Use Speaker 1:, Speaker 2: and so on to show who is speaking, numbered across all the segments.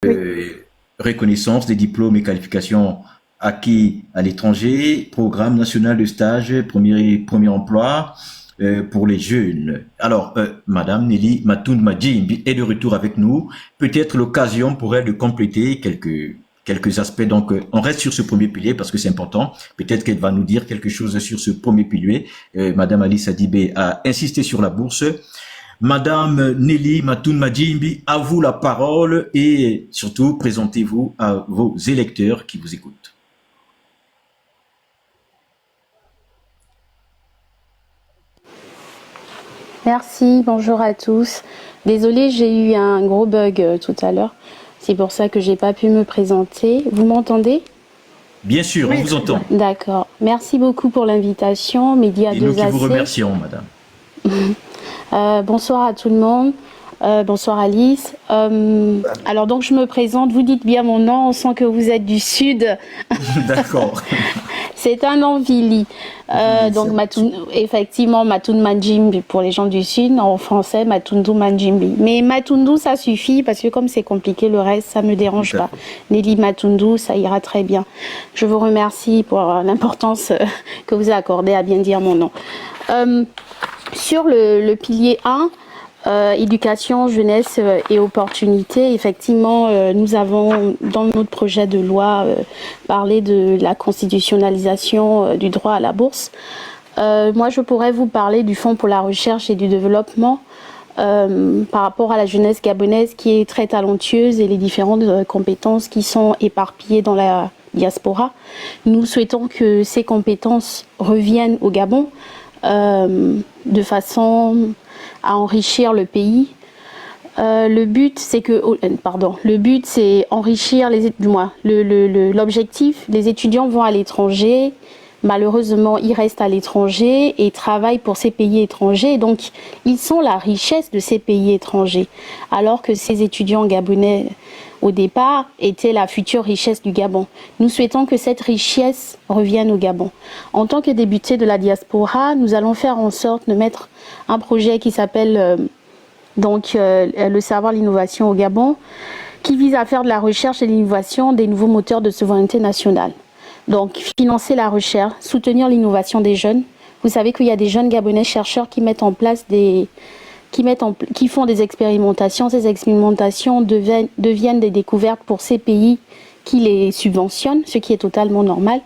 Speaker 1: Oui.
Speaker 2: reconnaissance des diplômes et qualifications acquis à l'étranger, programme national de stage, premier emploi pour les jeunes. Alors, Madame Nelly Matoun Madjimbi est de retour avec nous. Peut-être l'occasion pour elle de compléter quelques aspects. Donc, on reste sur ce premier pilier parce que c'est important. Peut-être qu'elle va nous dire quelque chose sur ce premier pilier. Madame Alice Adibé a insisté sur la bourse. Madame Nelly Matoun Madjimbi, à vous la parole et surtout présentez-vous à vos électeurs qui vous écoutent.
Speaker 1: Merci, bonjour à tous. Désolée, j'ai eu un gros bug tout à l'heure. C'est pour ça que j'ai pas pu me présenter. Vous m'entendez?
Speaker 2: Bien sûr, on
Speaker 3: Oui,
Speaker 2: vous
Speaker 3: très bien.
Speaker 2: entend.
Speaker 1: D'accord. Merci beaucoup pour l'invitation, Média
Speaker 2: Et nous qui vous
Speaker 1: 2AC.
Speaker 2: remercions, Madame.
Speaker 1: Bonsoir à tout le monde. Bonsoir Alice. Alors donc je me présente, vous dites bien mon nom, on sent que vous êtes du sud.
Speaker 2: D'accord.
Speaker 1: C'est un nom Vili. Donc effectivement Matoun Manjimbi pour les gens du sud, en français Matundu Manjimbi. Mais Matundu ça suffit parce que comme c'est compliqué, le reste ça me dérange
Speaker 2: Tout à
Speaker 1: pas.
Speaker 2: fait.
Speaker 1: Nelly Matundu, ça ira très bien. Je vous remercie pour l'importance que vous accordez à bien dire mon nom. Sur le pilier 1, éducation, jeunesse et opportunités, effectivement, nous avons dans notre projet de loi parlé de la constitutionnalisation du droit à la bourse. Moi, je pourrais vous parler du Fonds pour la recherche et du développement par rapport à la jeunesse gabonaise qui est très talentueuse et les différentes compétences qui sont éparpillées dans la diaspora. Nous souhaitons que ces compétences reviennent au Gabon de façon à enrichir le pays. Le but, c'est que, le but, c'est enrichir l'objectif. Les étudiants vont à l'étranger. Malheureusement, ils restent à l'étranger et travaillent pour ces pays étrangers. Donc, ils sont la richesse de ces pays étrangers. Alors que ces étudiants gabonais, au départ, étaient la future richesse du Gabon. Nous souhaitons que cette richesse revienne au Gabon. En tant que députés de la diaspora, nous allons faire en sorte de mettre un projet qui s'appelle le savoir, l'innovation au Gabon, qui vise à faire de la recherche et l'innovation des nouveaux moteurs de souveraineté nationale. Donc, financer la recherche, soutenir l'innovation des jeunes. Vous savez qu'il y a des jeunes Gabonais chercheurs qui mettent en place qui font des expérimentations. Ces expérimentations deviennent des découvertes pour ces pays qui les subventionnent, ce qui est totalement normal.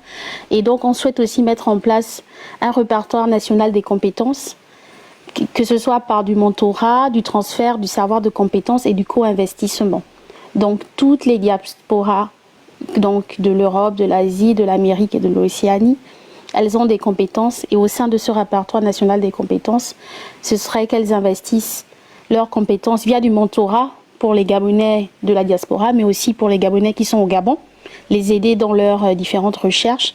Speaker 1: Et donc, on souhaite aussi mettre en place un répertoire national des compétences, que ce soit par du mentorat, du transfert, du savoir de compétences et du co-investissement. Donc, toutes les diasporas donc de l'Europe, de l'Asie, de l'Amérique et de l'Océanie, elles ont des compétences et au sein de ce répertoire national des compétences, ce serait qu'elles investissent leurs compétences via du mentorat pour les Gabonais de la diaspora, mais aussi pour les Gabonais qui sont au Gabon, les aider dans leurs différentes recherches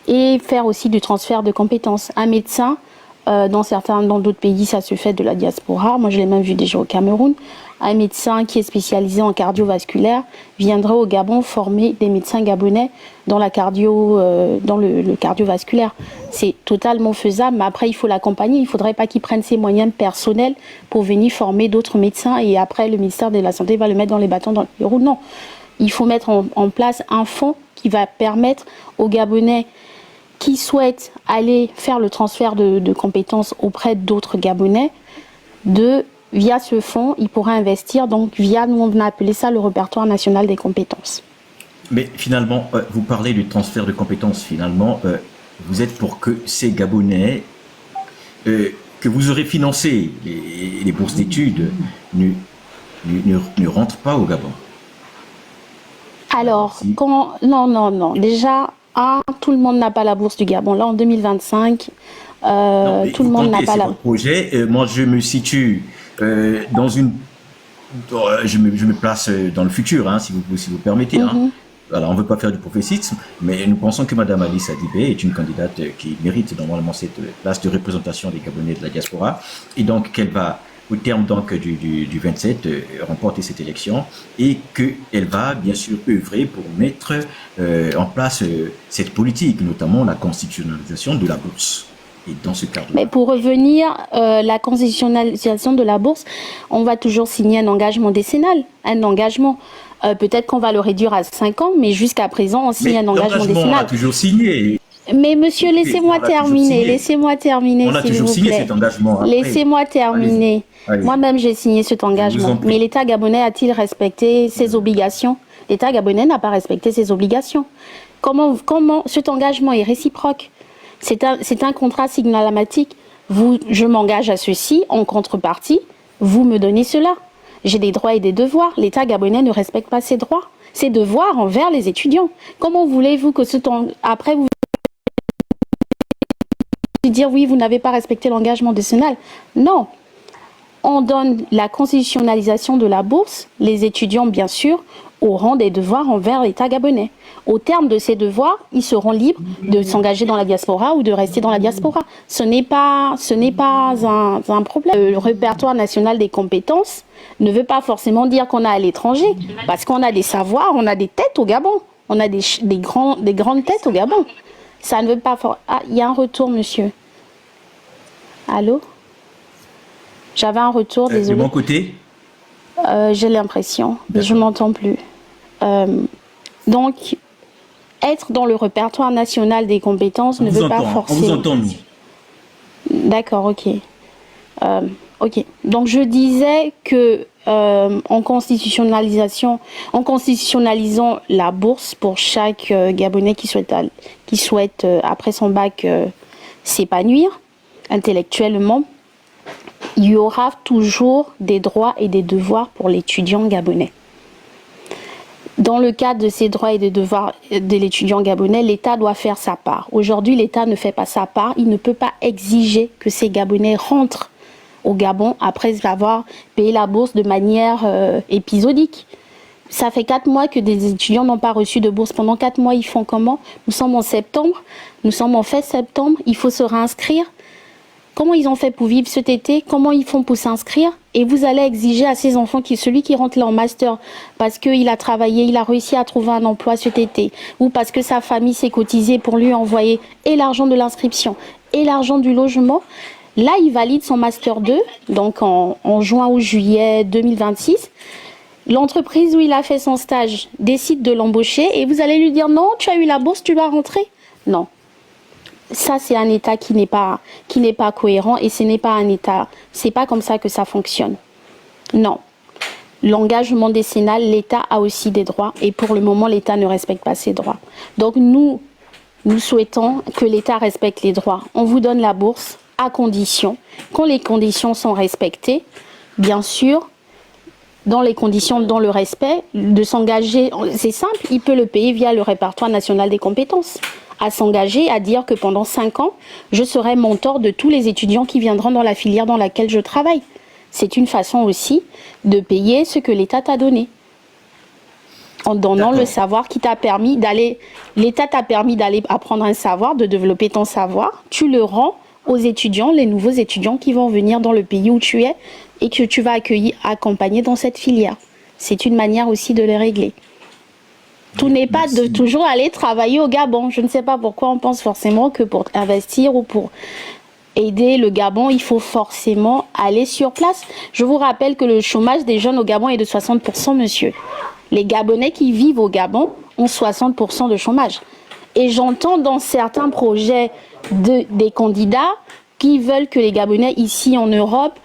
Speaker 1: et faire aussi du transfert de compétences. Un médecin, dans d'autres pays, ça se fait de la diaspora. Moi, je l'ai même vu déjà au Cameroun. Un médecin qui est spécialisé en cardiovasculaire viendrait au Gabon former des médecins gabonais dans le cardiovasculaire. C'est totalement faisable, mais après, il faut l'accompagner. Il ne faudrait pas qu'il prenne ses moyens personnels pour venir former d'autres médecins et après, le ministère de la Santé va le mettre dans les bâtons dans les roues. Non, il faut mettre en place un fonds qui va permettre aux Gabonais qui souhaitent aller faire le transfert de compétences auprès d'autres Gabonais, via ce fonds, ils pourraient investir, donc via, nous on a appelé ça le répertoire national des compétences.
Speaker 2: Mais finalement, vous parlez du transfert de compétences, finalement, vous êtes pour que ces Gabonais, que vous aurez financé les bourses d'études, ne rentrent pas au Gabon.
Speaker 1: Alors,
Speaker 2: Si.
Speaker 1: non. Déjà, tout le monde n'a pas la bourse du Gabon. Là, en 2025,
Speaker 2: Non, mais
Speaker 1: tout le
Speaker 2: vous
Speaker 1: monde n'a
Speaker 2: comptez,
Speaker 1: pas
Speaker 2: c'est
Speaker 1: la
Speaker 2: votre projet. Moi, je me situe dans une... je me place dans le futur, hein, si vous permettez. Hein.
Speaker 1: bourse.
Speaker 2: Alors, on ne veut pas faire du prophétisme, mais nous pensons que Mme Alice Adibé est une candidate qui mérite normalement cette place de représentation des Gabonais de la diaspora, et donc qu'elle va, au terme donc du 27, remporter cette élection, et qu'elle va bien sûr œuvrer pour mettre en place cette politique, notamment la constitutionnalisation de la bourse. Et dans ce cadre-là.
Speaker 1: Mais pour revenir, la constitutionnalisation de la bourse, on va toujours signer un engagement décennal, un engagement. Peut-être qu'on va le réduire à 5 ans, mais jusqu'à présent, on signe
Speaker 2: Mais
Speaker 1: un engagement
Speaker 2: l'engagement, on a
Speaker 1: décennal.
Speaker 2: toujours signé.
Speaker 1: Mais monsieur, laissez-moi
Speaker 2: On a toujours
Speaker 1: terminer,
Speaker 2: signé.
Speaker 1: laissez-moi terminer,
Speaker 2: On a
Speaker 1: s'il
Speaker 2: toujours
Speaker 1: vous
Speaker 2: signé
Speaker 1: plaît.
Speaker 2: cet engagement après.
Speaker 1: Laissez-moi
Speaker 2: Allez-y,
Speaker 1: terminer.
Speaker 2: allez-y.
Speaker 1: Moi-même, j'ai signé cet
Speaker 2: Je vous
Speaker 1: engagement.
Speaker 2: en
Speaker 1: Mais
Speaker 2: prie.
Speaker 1: l'État gabonais a-t-il respecté ses obligations? L'État gabonais n'a pas respecté ses obligations. Comment cet engagement est réciproque? C'est un contrat signalamatique. Je m'engage à ceci, en contrepartie, vous me donnez cela. J'ai des droits et des devoirs. L'État gabonais ne respecte pas ses droits, ses devoirs envers les étudiants. Comment voulez-vous que après vous dire oui, vous n'avez pas respecté l'engagement décennal? Non. On donne la constitutionnalisation de la bourse, les étudiants bien sûr auront des devoirs envers l'État gabonais. Au terme de ces devoirs, ils seront libres de s'engager dans la diaspora ou de rester dans la diaspora. Ce n'est pas un problème. Le répertoire national des compétences ne veut pas forcément dire qu'on a à l'étranger, parce qu'on a des savoirs, on a des têtes au Gabon, on a des grandes têtes au Gabon. Ça ne veut pas... Ah, il y a un retour, monsieur. Allô? J'avais un retour,
Speaker 2: De
Speaker 1: désolé.
Speaker 2: mon côté,
Speaker 1: J'ai l'impression, mais je
Speaker 2: D'accord.
Speaker 1: m'entends plus. Donc, être dans le répertoire national des compétences
Speaker 2: on
Speaker 1: ne
Speaker 2: vous
Speaker 1: veut pas
Speaker 2: entend, on
Speaker 1: forcer.
Speaker 2: vous entend, nous.
Speaker 1: D'accord, ok. Ok. Donc, je disais que en constitutionnalisant la bourse pour chaque Gabonais qui souhaite après son bac s'épanouir intellectuellement, il y aura toujours des droits et des devoirs pour l'étudiant gabonais. Dans le cadre de ces droits et des devoirs de l'étudiant gabonais, l'État doit faire sa part. Aujourd'hui, l'État ne fait pas sa part. Il ne peut pas exiger que ces Gabonais rentrent au Gabon après avoir payé la bourse de manière épisodique. Ça fait 4 mois que des étudiants n'ont pas reçu de bourse. Pendant 4 mois, ils font comment? Nous sommes en septembre, nous sommes en fin septembre, il faut se réinscrire. Comment ils ont fait pour vivre cet été? Comment ils font pour s'inscrire? Et vous allez exiger à ces enfants, celui qui rentre là en master, parce qu'il a travaillé, il a réussi à trouver un emploi cet été, ou parce que sa famille s'est cotisée pour lui envoyer et l'argent de l'inscription et l'argent du logement. Là, il valide son master 2, donc en juin ou juillet 2026. L'entreprise où il a fait son stage décide de l'embaucher et vous allez lui dire non, tu as eu la bourse, tu dois rentrer. Non. Ça, c'est un État qui n'est pas cohérent et ce n'est pas un État. C'est pas comme ça que ça fonctionne. Non. L'engagement décennal, l'État a aussi des droits et pour le moment, l'État ne respecte pas ses droits. Donc nous souhaitons que l'État respecte les droits. On vous donne la bourse à condition, quand les conditions sont respectées, bien sûr, dans les conditions, dans le respect, de s'engager. C'est simple, il peut le payer via le répertoire national des compétences. À s'engager, à dire que pendant 5 ans, je serai mentor de tous les étudiants qui viendront dans la filière dans laquelle je travaille. C'est une façon aussi de payer ce que l'État t'a donné. En donnant le savoir qui t'a permis d'aller... L'État t'a permis d'aller apprendre un savoir, de développer ton savoir. Tu le rends aux étudiants, les nouveaux étudiants qui vont venir dans le pays où tu es et que tu vas accompagner dans cette filière. C'est une manière aussi de les régler. Tout n'est pas de toujours aller travailler au Gabon. Je ne sais pas pourquoi on pense forcément que pour investir ou pour aider le Gabon, il faut forcément aller sur place. Je vous rappelle que le chômage des jeunes au Gabon est de 60%, monsieur. Les Gabonais qui vivent au Gabon ont 60% de chômage. Et j'entends dans certains projets des candidats qui veulent que les Gabonais ici en Europe,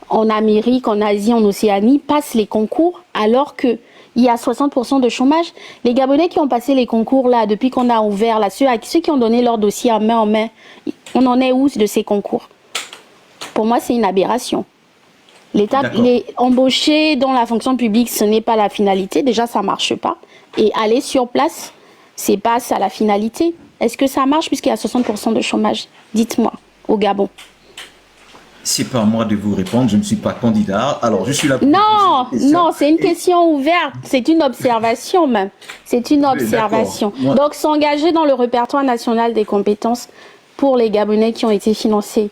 Speaker 1: en Amérique, en Asie, en Océanie, passent les concours alors que il y a 60% de chômage. Les Gabonais qui ont passé les concours là, depuis qu'on a ouvert là, ceux qui ont donné leur dossier en main, on en est où de ces concours? Pour moi, c'est une aberration. L'État, les embaucher dans la fonction publique, ce n'est pas la finalité. Déjà, ça marche pas. Et aller sur place, c'est pas ça la finalité. Est-ce que ça marche puisqu'il y a 60% de chômage? Dites-moi, au Gabon.
Speaker 2: C'est pas à moi de vous répondre, je ne suis pas candidat. Alors, je suis là pour
Speaker 1: Non, c'est une question ouverte. C'est une observation même. C'est une observation.
Speaker 2: Oui,
Speaker 1: donc, s'engager dans le répertoire national des compétences pour les Gabonais qui ont été financés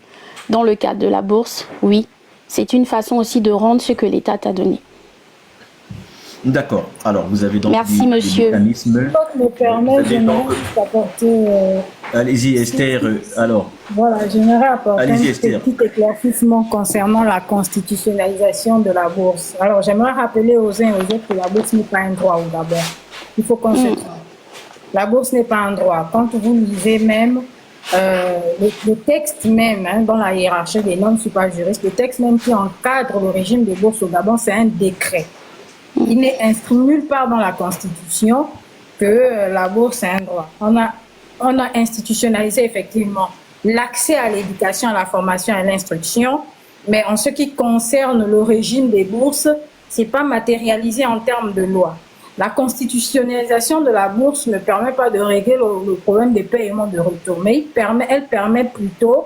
Speaker 1: dans le cadre de la bourse, oui. C'est une façon aussi de rendre ce que l'État t'a donné.
Speaker 2: D'accord. Alors, vous avez donc
Speaker 1: Merci,
Speaker 2: des
Speaker 1: monsieur.
Speaker 2: mécanismes.
Speaker 3: Me
Speaker 2: Vous
Speaker 3: permet,
Speaker 2: avez donc...
Speaker 3: j'aimerais juste apporter,
Speaker 2: Allez-y, Esther. Alors,
Speaker 3: voilà, j'aimerais apporter un
Speaker 2: allez-y, Esther.
Speaker 3: petit éclaircissement concernant la constitutionnalisation de la bourse. Alors, j'aimerais rappeler aux uns et aux autres que la bourse n'est pas un droit, d'abord. Il faut qu'on se trompe. La bourse n'est pas un droit. Quand vous lisez même le texte même, hein, dans la hiérarchie des normes, je ne suis pas juriste, le texte même qui encadre le régime des bourses au Gabon, c'est un décret. Il n'est inscrit nulle part dans la Constitution que la bourse est un droit. On a institutionnalisé effectivement l'accès à l'éducation, à la formation et à l'instruction, mais en ce qui concerne le régime des bourses, ce n'est pas matérialisé en termes de loi. La constitutionnalisation de la bourse ne permet pas de régler le problème des paiements de retour, mais elle permet plutôt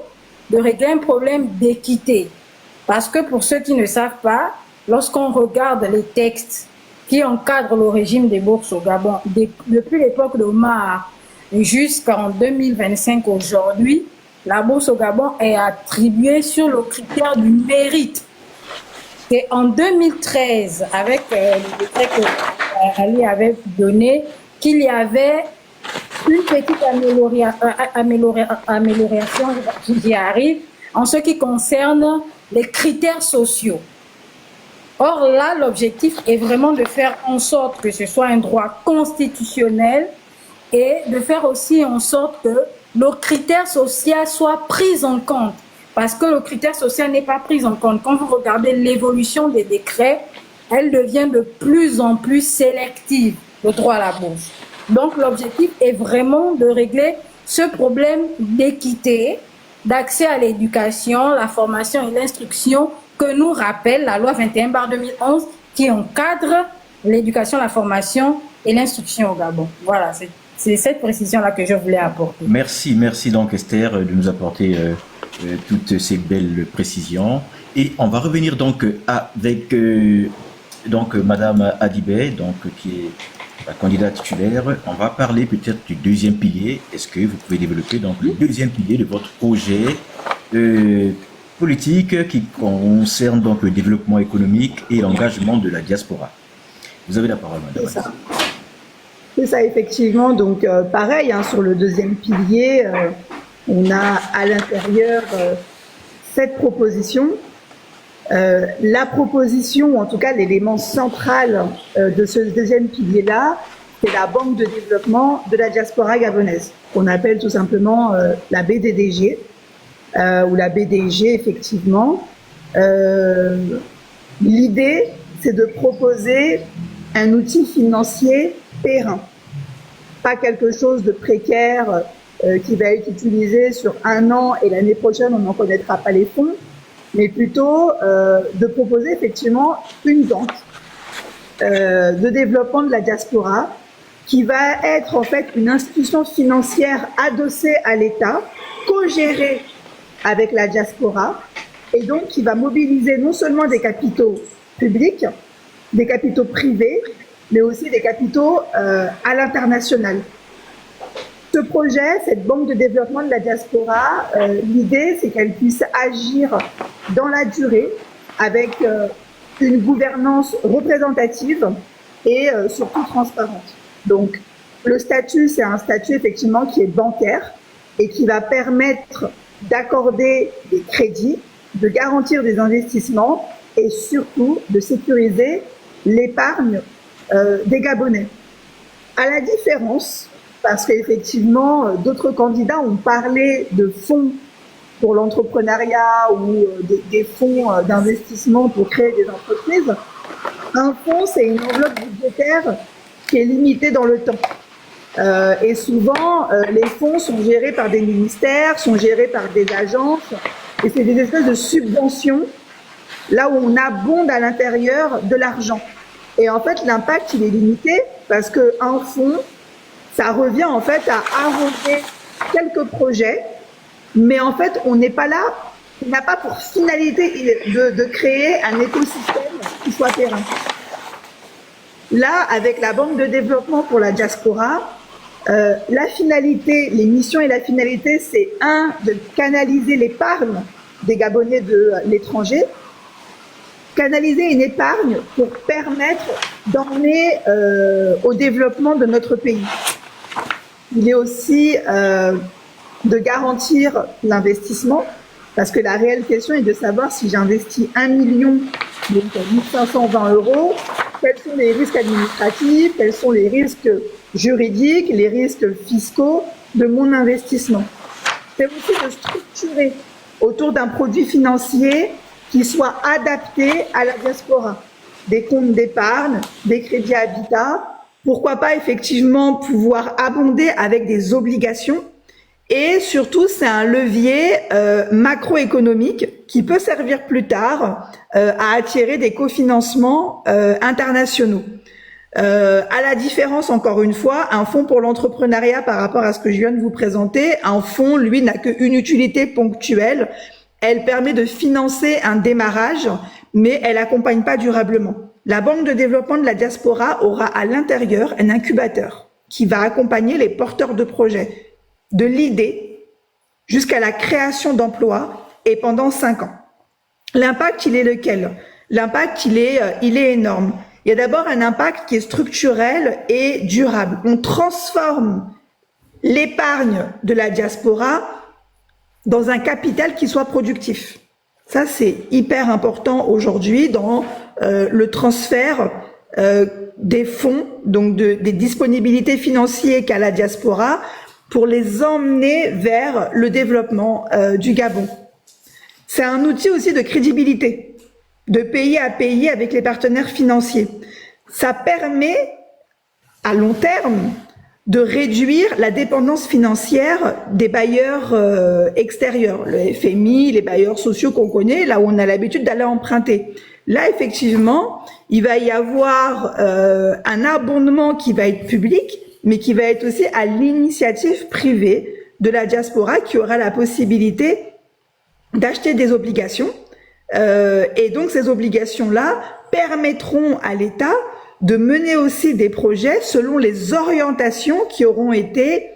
Speaker 3: de régler un problème d'équité. Parce que pour ceux qui ne savent pas, lorsqu'on regarde les textes qui encadrent le régime des bourses au Gabon, depuis l'époque de Omar jusqu'en 2025 aujourd'hui, la bourse au Gabon est attribuée sur le critère du mérite. Et en 2013, avec le décret que Ali avait donné, qu'il y avait une petite amélioration, j'y arrive, en ce qui concerne les critères sociaux. Or là, l'objectif est vraiment de faire en sorte que ce soit un droit constitutionnel et de faire aussi en sorte que le critère social soit pris en compte. Parce que le critère social n'est pas pris en compte. Quand vous regardez l'évolution des décrets, elle devient de plus en plus sélective, le droit à la bourse. Donc l'objectif est vraiment de régler ce problème d'équité, d'accès à l'éducation, la formation et l'instruction que nous rappelle la loi 21/2011 qui encadre l'éducation, la formation et l'instruction au Gabon. Voilà, c'est cette précision-là que je voulais apporter.
Speaker 2: Merci donc Esther de nous apporter toutes ces belles précisions. Et on va revenir donc avec Madame Adibé, donc qui est la candidate titulaire. On va parler peut-être du deuxième pilier. Est-ce que vous pouvez développer donc le deuxième pilier de votre projet politique qui concerne donc le développement économique et l'engagement de la diaspora? Vous avez la parole, Madame.
Speaker 4: C'est ça, effectivement. Donc, pareil, hein, sur le deuxième pilier, on a à l'intérieur 7 propositions. La proposition, ou en tout cas l'élément central de ce deuxième pilier-là, c'est la Banque de développement de la diaspora gabonaise, qu'on appelle tout simplement la BDDG, ou la BDG, effectivement. L'idée, c'est de proposer un outil financier périn, pas quelque chose de précaire qui va être utilisé sur 1 an et l'année prochaine on n'en connaîtra pas les fonds, mais plutôt de proposer effectivement une banque de développement de la diaspora qui va être en fait une institution financière adossée à l'État, co-gérée avec la diaspora, et donc qui va mobiliser non seulement des capitaux publics, des capitaux privés, mais aussi des capitaux à l'international. Ce projet, cette banque de développement de la diaspora, l'idée, c'est qu'elle puisse agir dans la durée avec une gouvernance représentative et surtout transparente. Donc, le statut, c'est un statut effectivement qui est bancaire et qui va permettre d'accorder des crédits, de garantir des investissements et surtout de sécuriser l'épargne des Gabonais. À la différence, parce qu'effectivement, d'autres candidats ont parlé de fonds pour l'entrepreneuriat ou des fonds d'investissement pour créer des entreprises. Un fonds, c'est une enveloppe budgétaire qui est limitée dans le temps. Et souvent, les fonds sont gérés par des ministères, sont gérés par des agences, et c'est des espèces de subventions, là où on abonde à l'intérieur de l'argent. Et en fait, l'impact, il est limité parce qu'un fonds, ça revient en fait à arroser quelques projets, mais en fait, on n'est pas là, on n'a pas pour finalité de créer un écosystème qui soit périn. Là, avec la Banque de développement pour la diaspora, la finalité, les missions et la finalité, c'est de canaliser l'épargne des Gabonais de l'étranger, canaliser une épargne pour permettre d'emmener au développement de notre pays. Il est aussi de garantir l'investissement, parce que la réelle question est de savoir si j'investis 1 million, donc 1520 €, quels sont les risques administratifs, quels sont les risques juridiques, les risques fiscaux de mon investissement. C'est aussi de structurer autour d'un produit financier qui soit adapté à la diaspora. Des comptes d'épargne, des crédits habitat, pourquoi pas effectivement pouvoir abonder avec des obligations. Et surtout, c'est un levier macroéconomique qui peut servir plus tard à attirer des cofinancements internationaux. À la différence, encore une fois, un fonds pour l'entrepreneuriat par rapport à ce que je viens de vous présenter, un fonds, lui, n'a qu'une utilité ponctuelle. Elle permet de financer un démarrage, mais elle accompagne pas durablement. La Banque de développement de la diaspora aura à l'intérieur un incubateur qui va accompagner les porteurs de projets de l'idée jusqu'à la création d'emplois et pendant 5 ans. L'impact, il est lequel? L'impact, il est énorme. Il y a d'abord un impact qui est structurel et durable. On transforme l'épargne de la diaspora dans un capital qui soit productif. Ça, c'est hyper important aujourd'hui dans le transfert des fonds, donc des disponibilités financières qu'a la diaspora, pour les emmener vers le développement du Gabon. C'est un outil aussi de crédibilité, de pays à pays avec les partenaires financiers. Ça permet, à long terme, de réduire la dépendance financière des bailleurs extérieurs, le FMI, les bailleurs sociaux qu'on connaît, là où on a l'habitude d'aller emprunter. Là, effectivement, il va y avoir un abondement qui va être public, mais qui va être aussi à l'initiative privée de la diaspora qui aura la possibilité d'acheter des obligations. Et donc, ces obligations-là permettront à l'État de mener aussi des projets selon les orientations qui auront été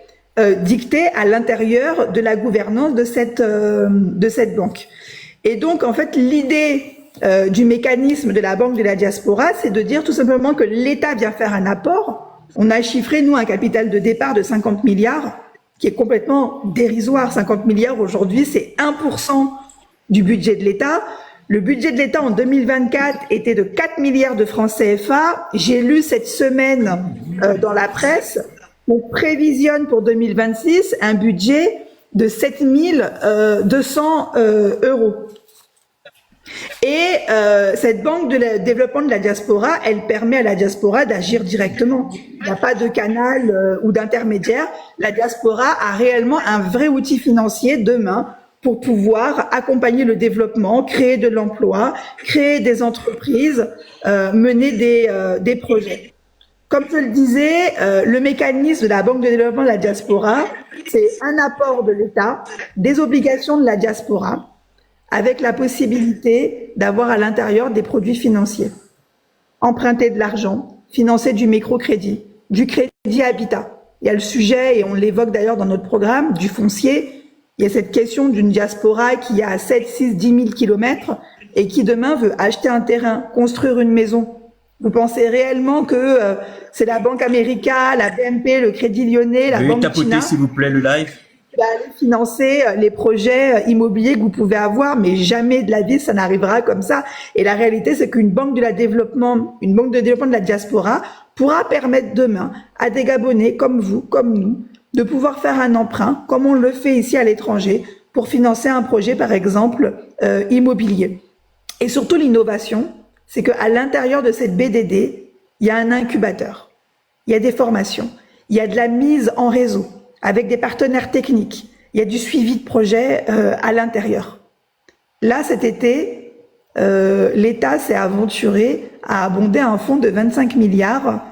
Speaker 4: dictées à l'intérieur de la gouvernance de cette banque. Et donc, en fait, l'idée du mécanisme de la Banque de la diaspora, c'est de dire tout simplement que l'État vient faire un apport. On a chiffré, nous, un capital de départ de 50 milliards, qui est complètement dérisoire. 50 milliards aujourd'hui, c'est 1% du budget de l'État. Le budget de l'État en 2024 était de 4 milliards de francs CFA. J'ai lu cette semaine dans la presse, on prévisionne pour 2026 un budget de 7 200 €. Et cette banque de développement de la diaspora, elle permet à la diaspora d'agir directement. Il n'y a pas de canal ou d'intermédiaire. La diaspora a réellement un vrai outil financier demain pour pouvoir accompagner le développement, créer de l'emploi, créer des entreprises, mener des projets. Comme je le disais, le mécanisme de la Banque de développement de la diaspora, c'est un apport de l'État, des obligations de la diaspora, avec la possibilité d'avoir à l'intérieur des produits financiers. Emprunter de l'argent, financer du microcrédit, du crédit habitat. Il y a le sujet, et on l'évoque d'ailleurs dans notre programme, du foncier. Il y a cette question d'une diaspora qui a 7, 6, 10 000 kilomètres et qui demain veut acheter un terrain, construire une maison. Vous pensez réellement que c'est la Banque America, la BNP, le Crédit Lyonnais, la Banque
Speaker 2: tapoter,
Speaker 4: China
Speaker 2: s'il vous plaît, le live.
Speaker 4: qui va aller financer les projets immobiliers que vous pouvez avoir, mais jamais de la vie ça n'arrivera comme ça. Et la réalité, c'est qu'une banque de développement de la diaspora pourra permettre demain à des Gabonais comme vous, comme nous, de pouvoir faire un emprunt, comme on le fait ici à l'étranger, pour financer un projet, par exemple, immobilier. Et surtout, l'innovation, c'est qu'à l'intérieur de cette BDD, il y a un incubateur, il y a des formations, il y a de la mise en réseau avec des partenaires techniques, il y a du suivi de projet à l'intérieur. Là, cet été, l'État s'est aventuré à abonder un fonds de 25 milliards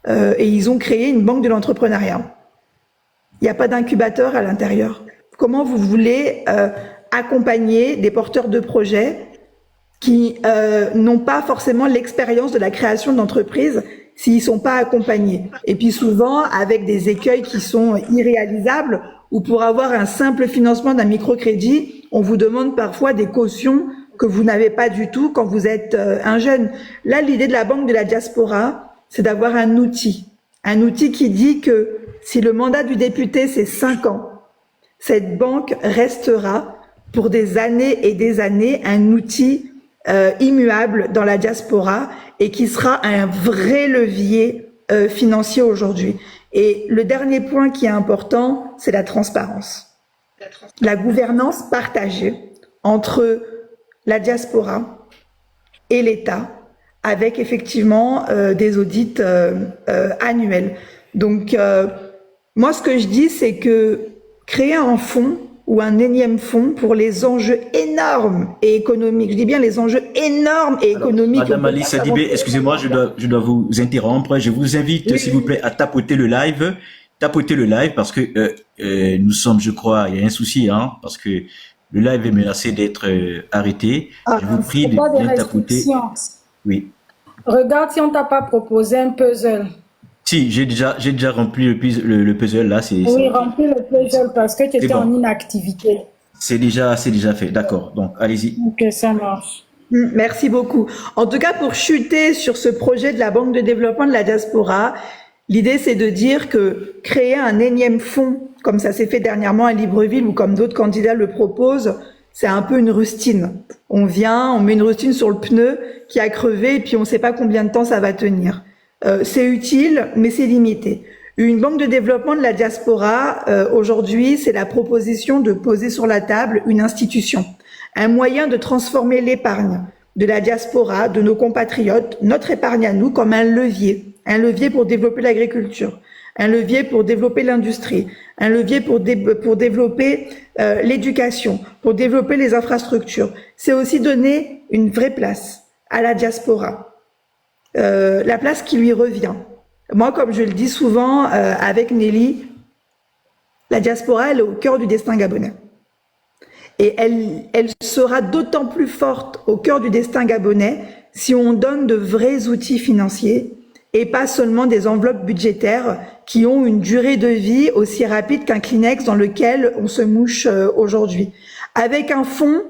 Speaker 4: et ils ont créé une banque de l'entrepreneuriat. Il n'y a pas d'incubateur à l'intérieur. Comment vous voulez accompagner des porteurs de projets qui n'ont pas forcément l'expérience de la création d'entreprises s'ils ne sont pas accompagnés? Et puis souvent, avec des écueils qui sont irréalisables, ou pour avoir un simple financement d'un microcrédit, on vous demande parfois des cautions que vous n'avez pas du tout quand vous êtes un jeune. Là, l'idée de la Banque de la Diaspora, c'est d'avoir un outil qui dit que si le mandat du député, c'est 5 ans, cette banque restera pour des années et des années un outil immuable dans la diaspora et qui sera un vrai levier financier aujourd'hui. Et le dernier point qui est important, c'est la transparence. La gouvernance partagée entre la diaspora et l'État, avec effectivement des audits annuels. Donc, moi, ce que je dis, c'est que créer un fonds ou un énième fonds pour les enjeux énormes et économiques, je dis bien les enjeux énormes et économiques.
Speaker 2: Madame Alice Sadibé, excusez-moi, je dois vous interrompre. Je vous invite, s'il vous plaît, à tapoter le live. Tapoter le live parce que nous sommes, je crois, il y a un souci, hein, parce que le live est menacé d'être arrêté. Je vous prie de bien tapoter. Oui.
Speaker 3: Regarde si on t'a pas proposé un puzzle.
Speaker 2: Si, j'ai déjà rempli le puzzle là.
Speaker 3: Oui, rempli le puzzle parce que tu étais en inactivité.
Speaker 2: C'est déjà fait, d'accord. Donc, allez-y.
Speaker 3: Ok, ça marche.
Speaker 4: Merci beaucoup. En tout cas, pour chuter sur ce projet de la Banque de développement de la diaspora, l'idée, c'est de dire que créer un énième fonds, comme ça s'est fait dernièrement à Libreville ou comme d'autres candidats le proposent, c'est un peu une rustine. On vient, on met une rustine sur le pneu qui a crevé et puis on ne sait pas combien de temps ça va tenir. C'est utile, mais c'est limité. Une banque de développement de la diaspora, aujourd'hui, c'est la proposition de poser sur la table une institution, un moyen de transformer l'épargne de la diaspora, de nos compatriotes, notre épargne à nous, comme un levier pour développer l'agriculture, un levier pour développer l'industrie, un levier pour développer l'éducation, pour développer les infrastructures. C'est aussi donner une vraie place à la diaspora. La place qui lui revient. Moi, comme je le dis souvent avec Nelly, la diaspora, elle est au cœur du destin gabonais. Et elle sera d'autant plus forte au cœur du destin gabonais si on donne de vrais outils financiers et pas seulement des enveloppes budgétaires qui ont une durée de vie aussi rapide qu'un Kleenex dans lequel on se mouche aujourd'hui. Avec un fonds,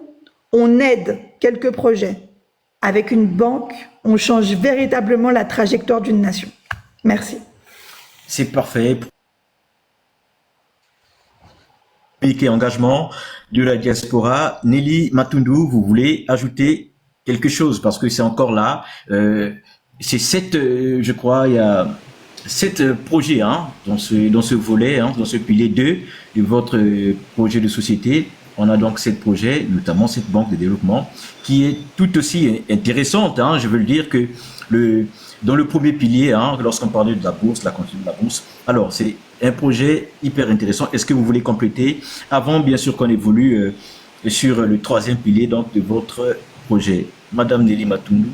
Speaker 4: on aide quelques projets. Avec une banque, on change véritablement la trajectoire d'une nation. Merci.
Speaker 2: C'est parfait. Et engagement de la diaspora. Nelly Matundu, vous voulez ajouter quelque chose parce que c'est encore là. C'est je crois, il y a 7 projets dans ce volet, dans ce pilier 2 de votre projet de société. On a donc 7 projets, notamment cette banque de développement, qui est tout aussi intéressante. Je veux le dire que dans le premier pilier, lorsqu'on parlait de la bourse, la continuité de la bourse, alors c'est un projet hyper intéressant. Est-ce que vous voulez compléter avant, bien sûr, qu'on évolue sur le 3e pilier donc de votre projet? Madame Nelly Matundu,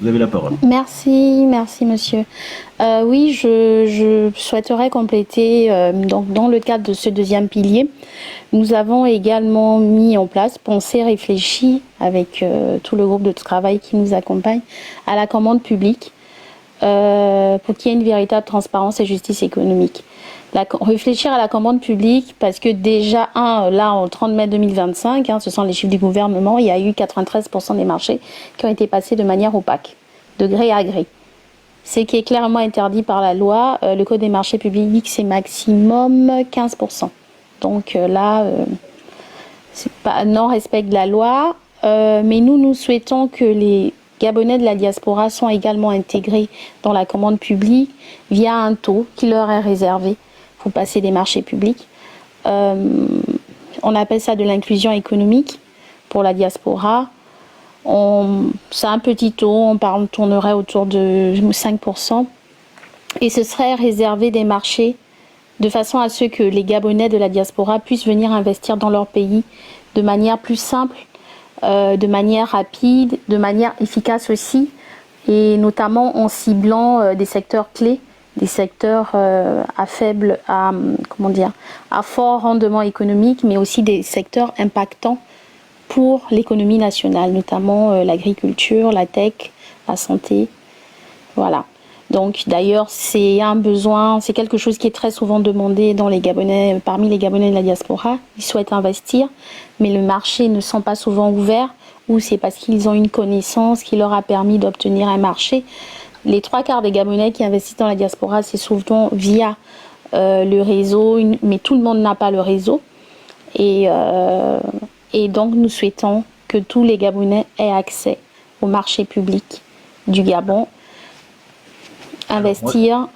Speaker 2: vous avez la parole.
Speaker 1: Merci monsieur. Oui, je souhaiterais compléter donc dans le cadre de ce 2e pilier. Nous avons également mis en place, pensé, réfléchi avec tout le groupe de travail qui nous accompagne à la commande publique pour qu'il y ait une véritable transparence et justice économique. Réfléchir à la commande publique parce que déjà, là, en 30 mai 2025, ce sont les chiffres du gouvernement, il y a eu 93% des marchés qui ont été passés de manière opaque, de gré à gré. Ce qui est clairement interdit par la loi. Le Code des marchés publics, c'est maximum 15%. Donc là, c'est pas non-respect de la loi. Mais nous souhaitons que les Gabonais de la diaspora sont également intégrés dans la commande publique via un taux qui leur est réservé pour passer des marchés publics. On appelle ça de l'inclusion économique pour la diaspora. C'est un petit taux, on tournerait autour de 5%. Et ce serait réservé des marchés de façon à ce que les Gabonais de la diaspora puissent venir investir dans leur pays de manière plus simple, de manière rapide, de manière efficace aussi, et notamment en ciblant des secteurs clés, des secteurs à fort rendement économique, mais aussi des secteurs impactants pour l'économie nationale, notamment l'agriculture, la tech, la santé. Voilà. Donc d'ailleurs, c'est un besoin, c'est quelque chose qui est très souvent demandé parmi les Gabonais de la diaspora. Ils souhaitent investir, mais le marché ne sont pas souvent ouverts ou c'est parce qu'ils ont une connaissance qui leur a permis d'obtenir un marché. Les 3/4 des Gabonais qui investissent dans la diaspora, c'est souvent via le réseau, mais tout le monde n'a pas le réseau. Et donc, nous souhaitons que tous les Gabonais aient accès au marché public du Gabon, investir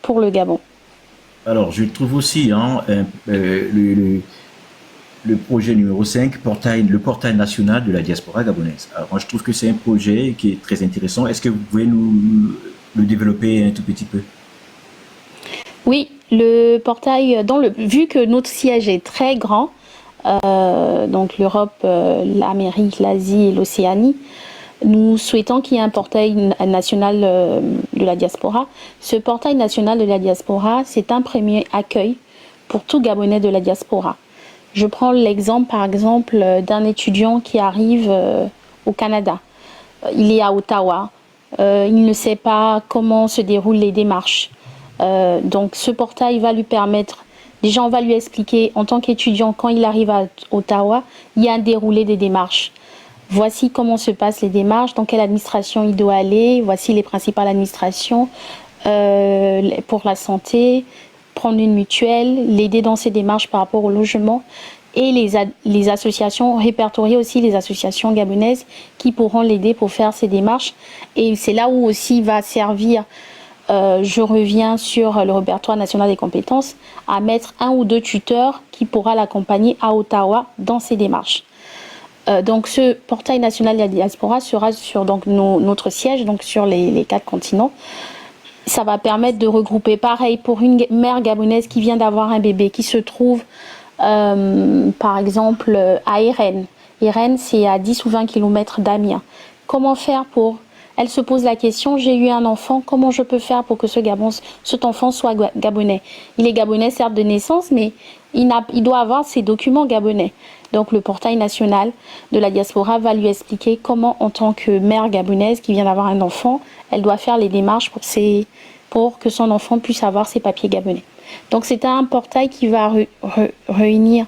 Speaker 1: pour le Gabon.
Speaker 2: Alors, je trouve aussi le projet numéro 5, le portail national de la diaspora gabonaise. Alors, moi, je trouve que c'est un projet qui est très intéressant. Est-ce que vous pouvez nous le développer un tout petit peu?
Speaker 1: Oui, le portail, vu que notre siège est très grand, donc l'Europe, l'Amérique, l'Asie et l'Océanie, nous souhaitons qu'il y ait un portail national de la diaspora. Ce portail national de la diaspora, c'est un premier accueil pour tout Gabonais de la diaspora. Je prends l'exemple, par exemple, d'un étudiant qui arrive au Canada. Il est à Ottawa. Il ne sait pas comment se déroulent les démarches. Donc, ce portail va lui permettre, déjà, on va lui expliquer, en tant qu'étudiant, quand il arrive à Ottawa, il y a un déroulé des démarches. Voici comment se passent les démarches, dans quelle administration il doit aller, voici les principales administrations pour la santé, prendre une mutuelle, l'aider dans ses démarches par rapport au logement, et les associations, répertorier aussi les associations gabonaises qui pourront l'aider pour faire ces démarches. Et c'est là où aussi va servir, je reviens sur le répertoire national des compétences, à mettre 1 ou 2 tuteurs qui pourra l'accompagner à Ottawa dans ses démarches. Donc ce portail national de la diaspora sera sur donc, notre siège, donc sur les 4 continents. Ça va permettre de regrouper, pareil, pour une mère gabonaise qui vient d'avoir un bébé, qui se trouve, par exemple, à Irène. Irène, c'est à 10 ou 20 km d'Amiens. Comment faire pour... Elle se pose la question, j'ai eu un enfant, comment je peux faire pour que cet enfant soit gabonais? Il est gabonais, certes, de naissance, mais il doit avoir ses documents gabonais. Donc le portail national de la diaspora va lui expliquer comment, en tant que mère gabonaise qui vient d'avoir un enfant, elle doit faire les démarches pour que son enfant puisse avoir ses papiers gabonais. Donc c'est un portail qui va réunir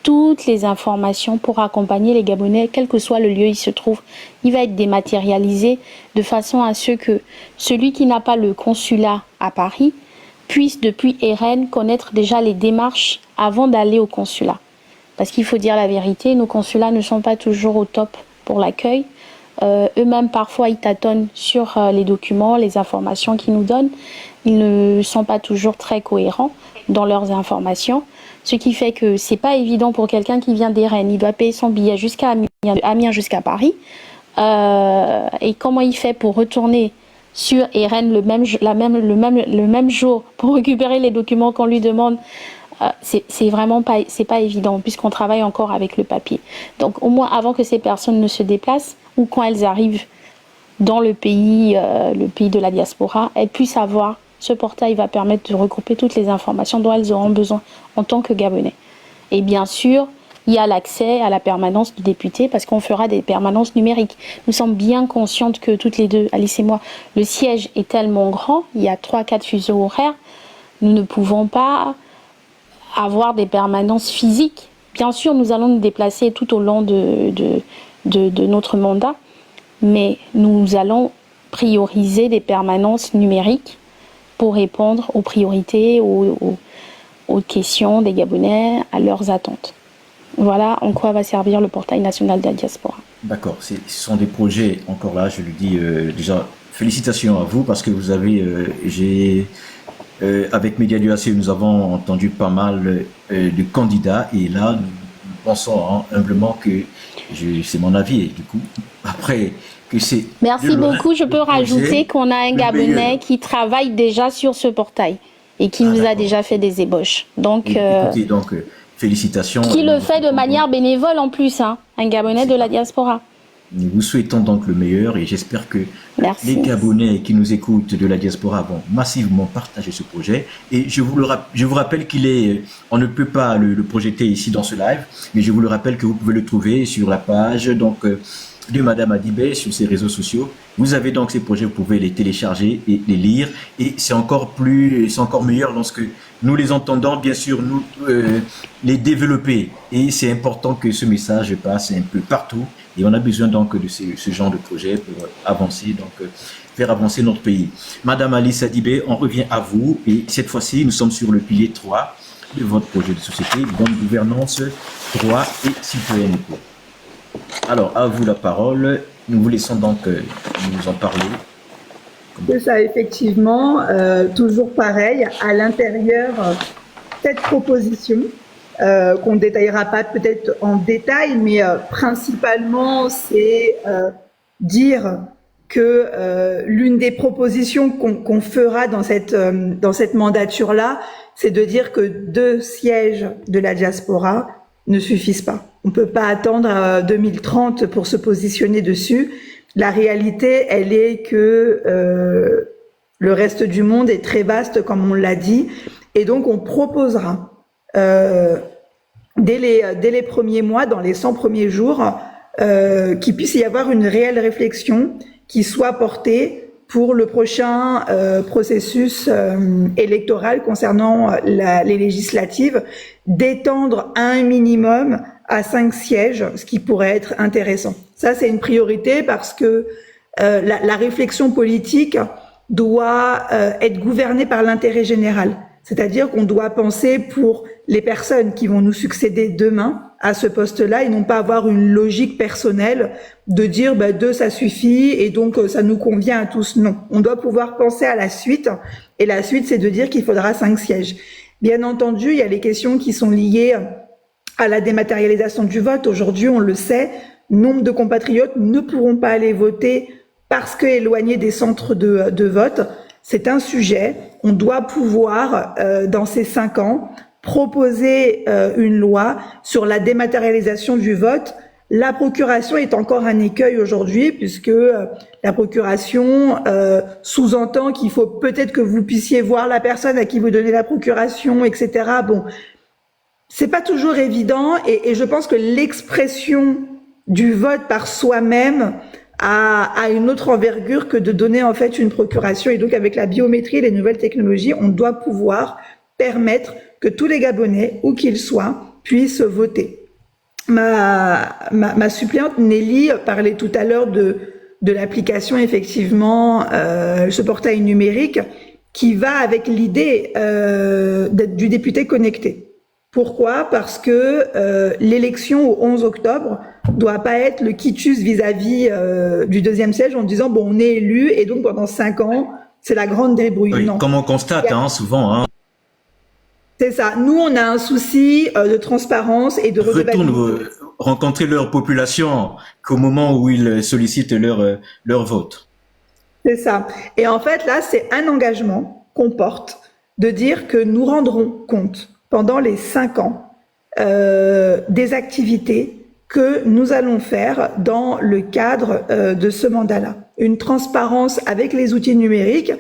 Speaker 1: toutes les informations pour accompagner les Gabonais, quel que soit le lieu où il se trouve. Il va être dématérialisé de façon à ce que celui qui n'a pas le consulat à Paris puisse, depuis RN, connaître déjà les démarches avant d'aller au consulat. Parce qu'il faut dire la vérité, nos consulats ne sont pas toujours au top pour l'accueil. Eux-mêmes, parfois, ils tâtonnent sur les documents, les informations qu'ils nous donnent. Ils ne sont pas toujours très cohérents dans leurs informations. Ce qui fait que c'est pas évident pour quelqu'un qui vient des Rennes. Il doit payer son billet jusqu'à Amiens jusqu'à Paris. Et comment il fait pour retourner sur Rennes le même jour pour récupérer les documents qu'on lui demande? C'est vraiment pas évident puisqu'on travaille encore avec le papier. Donc au moins avant que ces personnes ne se déplacent ou quand elles arrivent dans le pays de la diaspora, elles puissent avoir. Ce portail va permettre de regrouper toutes les informations dont elles auront besoin en tant que Gabonais. Et bien sûr, il y a l'accès à la permanence du député parce qu'on fera des permanences numériques. Nous sommes bien conscientes que toutes les deux, Alice et moi, le siège est tellement grand, il y a 3-4 fuseaux horaires, nous ne pouvons pas avoir des permanences physiques. Bien sûr, nous allons nous déplacer tout au long de notre mandat, mais nous allons prioriser des permanences numériques pour répondre aux priorités, aux questions des Gabonais, à leurs attentes. Voilà en quoi va servir le portail national de la diaspora.
Speaker 2: D'accord, ce sont des projets, encore là, je le dis déjà, félicitations à vous parce que vous avez, avec Média du AC, nous avons entendu pas mal de candidats et là, nous pensons humblement que, c'est mon avis, et du coup, après...
Speaker 1: Merci beaucoup. Je peux rajouter qu'on a un Gabonais qui travaille déjà sur ce portail et qui nous a déjà fait des ébauches. Donc,
Speaker 2: écoutez, félicitations.
Speaker 1: Qui le fait de manière bénévole en plus, hein, un Gabonais de la diaspora.
Speaker 2: Nous vous souhaitons donc le meilleur et j'espère que les Gabonais qui nous écoutent de la diaspora vont massivement partager ce projet. Et je vous rappelle on ne peut pas le projeter ici dans ce live, mais je vous le rappelle que vous pouvez le trouver sur la page de Madame Adibé sur ses réseaux sociaux. Vous avez donc ces projets, vous pouvez les télécharger et les lire et c'est encore meilleur lorsque nous les entendons, bien sûr, nous les développer et c'est important que ce message passe un peu partout Et on a besoin donc de ce genre de projet pour avancer, donc faire avancer notre pays. Madame Alice Sadibé, on revient à vous et cette fois-ci, nous sommes sur le pilier 3 de votre projet de société, bonne gouvernance, droit et citoyenneté. Alors, à vous la parole. Nous vous laissons donc nous en parler.
Speaker 4: C'est ça, effectivement, toujours pareil, à l'intérieur, cette proposition, qu'on ne détaillera pas peut-être en détail, mais principalement, c'est dire que l'une des propositions qu'on fera dans cette mandature-là, c'est de dire que 2 sièges de la diaspora ne suffisent pas. On ne peut pas attendre 2030 pour se positionner dessus. La réalité, elle est que le reste du monde est très vaste, comme on l'a dit, et donc on proposera dès les premiers mois, dans les 100 premiers jours, qu'il puisse y avoir une réelle réflexion qui soit portée pour le prochain processus électoral concernant les législatives, d'étendre à un minimum à 5 sièges, ce qui pourrait être intéressant. Ça, c'est une priorité parce que la réflexion politique doit être gouvernée par l'intérêt général. C'est-à-dire qu'on doit penser pour les personnes qui vont nous succéder demain à ce poste-là et non pas avoir une logique personnelle de dire 2 ça suffit et donc ça nous convient à tous. Non, on doit pouvoir penser à la suite et la suite c'est de dire qu'il faudra 5 sièges. Bien entendu, il y a les questions qui sont liées à la dématérialisation du vote. Aujourd'hui, on le sait, nombre de compatriotes ne pourront pas aller voter parce qu'éloignés des centres de vote. C'est un sujet. On doit pouvoir, dans ces 5 ans, proposer une loi sur la dématérialisation du vote. La procuration est encore un écueil aujourd'hui puisque la procuration sous-entend qu'il faut peut-être que vous puissiez voir la personne à qui vous donnez la procuration, etc. Bon, c'est pas toujours évident et je pense que l'expression du vote par soi-même a une autre envergure que de donner en fait une procuration. Et donc avec la biométrie et les nouvelles technologies, on doit pouvoir permettre que tous les Gabonais, où qu'ils soient, puissent voter. Ma suppléante Nelly parlait tout à l'heure de l'application, effectivement, ce portail numérique qui va avec l'idée du député connecté. Pourquoi? Parce que l'élection au 11 octobre doit pas être le quitus vis-à-vis du 2e siège en disant bon on est élu et donc pendant 5 ans c'est la grande débrouille.
Speaker 2: Oui,
Speaker 4: non.
Speaker 2: comme on constate souvent.
Speaker 4: C'est ça. Nous on a un souci de transparence et de
Speaker 2: retournent rencontrer leur population qu'au moment où ils sollicitent leur vote.
Speaker 4: C'est ça. Et en fait là c'est un engagement qu'on porte de dire que nous rendrons compte pendant les 5 ans des activités que nous allons faire dans le cadre de ce mandat-là. Une transparence avec les outils numériques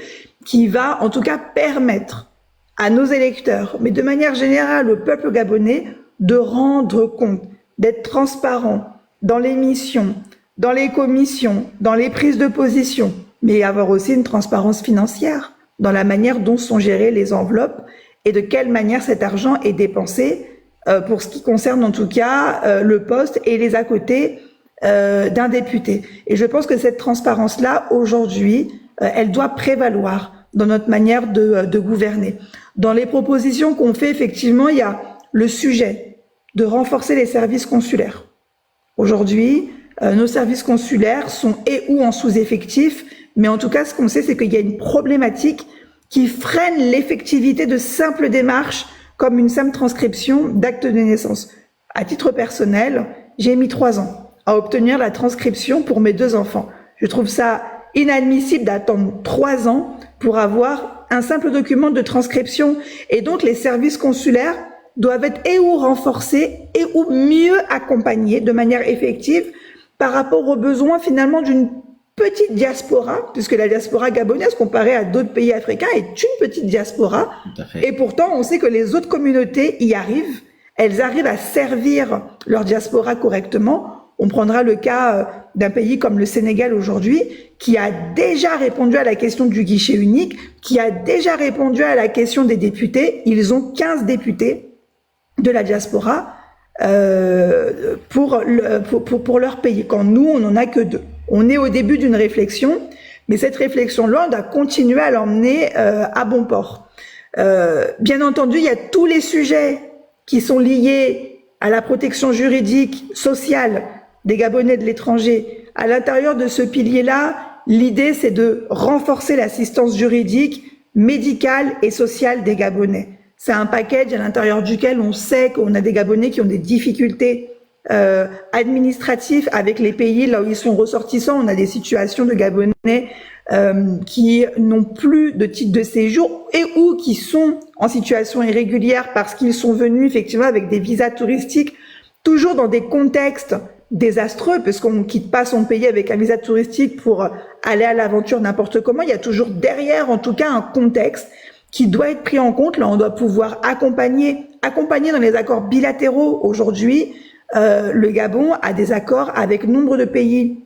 Speaker 4: qui va en tout cas permettre à nos électeurs, mais de manière générale au peuple gabonais, de rendre compte, d'être transparent dans les missions, dans les commissions, dans les prises de position, mais avoir aussi une transparence financière dans la manière dont sont gérées les enveloppes et de quelle manière cet argent est dépensé pour ce qui concerne en tout cas le poste et les à côté d'un député. Et je pense que cette transparence-là, aujourd'hui, elle doit prévaloir dans notre manière de gouverner. Dans les propositions qu'on fait, effectivement, il y a le sujet de renforcer les services consulaires. Aujourd'hui, nos services consulaires sont et ou en sous-effectif, mais en tout cas, ce qu'on sait, c'est qu'il y a une problématique qui freine l'effectivité de simples démarches comme une simple transcription d'acte de naissance. À titre personnel, j'ai mis 3 ans à obtenir la transcription pour mes 2 enfants. Je trouve ça inadmissible d'attendre 3 ans pour avoir un simple document de transcription. Et donc, les services consulaires doivent être et ou renforcés et ou mieux accompagnés de manière effective par rapport aux besoins finalement d'une petite diaspora, puisque la diaspora gabonaise, comparée à d'autres pays africains, est une petite diaspora. Et pourtant, on sait que les autres communautés y arrivent. Elles arrivent à servir leur diaspora correctement. On prendra le cas d'un pays comme le Sénégal aujourd'hui, qui a déjà répondu à la question du guichet unique, qui a déjà répondu à la question des députés. Ils ont 15 députés de la diaspora, pour leur pays, quand nous, on n'en a que 2. On est au début d'une réflexion, mais cette réflexion-là, on doit continuer à l'emmener à bon port. Bien entendu, il y a tous les sujets qui sont liés à la protection juridique, sociale des Gabonais de l'étranger. À l'intérieur de ce pilier-là, l'idée, c'est de renforcer l'assistance juridique, médicale et sociale des Gabonais. C'est un package à l'intérieur duquel on sait qu'on a des Gabonais qui ont des difficultés administratives avec les pays là où ils sont ressortissants. On a des situations de Gabonais qui n'ont plus de titre de séjour et ou qui sont en situation irrégulière parce qu'ils sont venus effectivement avec des visas touristiques, toujours dans des contextes désastreux, parce qu'on ne quitte pas son pays avec un visa touristique pour aller à l'aventure n'importe comment. Il y a toujours derrière, en tout cas, un contexte qui doit être pris en compte. Là, on doit pouvoir accompagner dans les accords bilatéraux. Aujourd'hui, le Gabon a des accords avec nombre de pays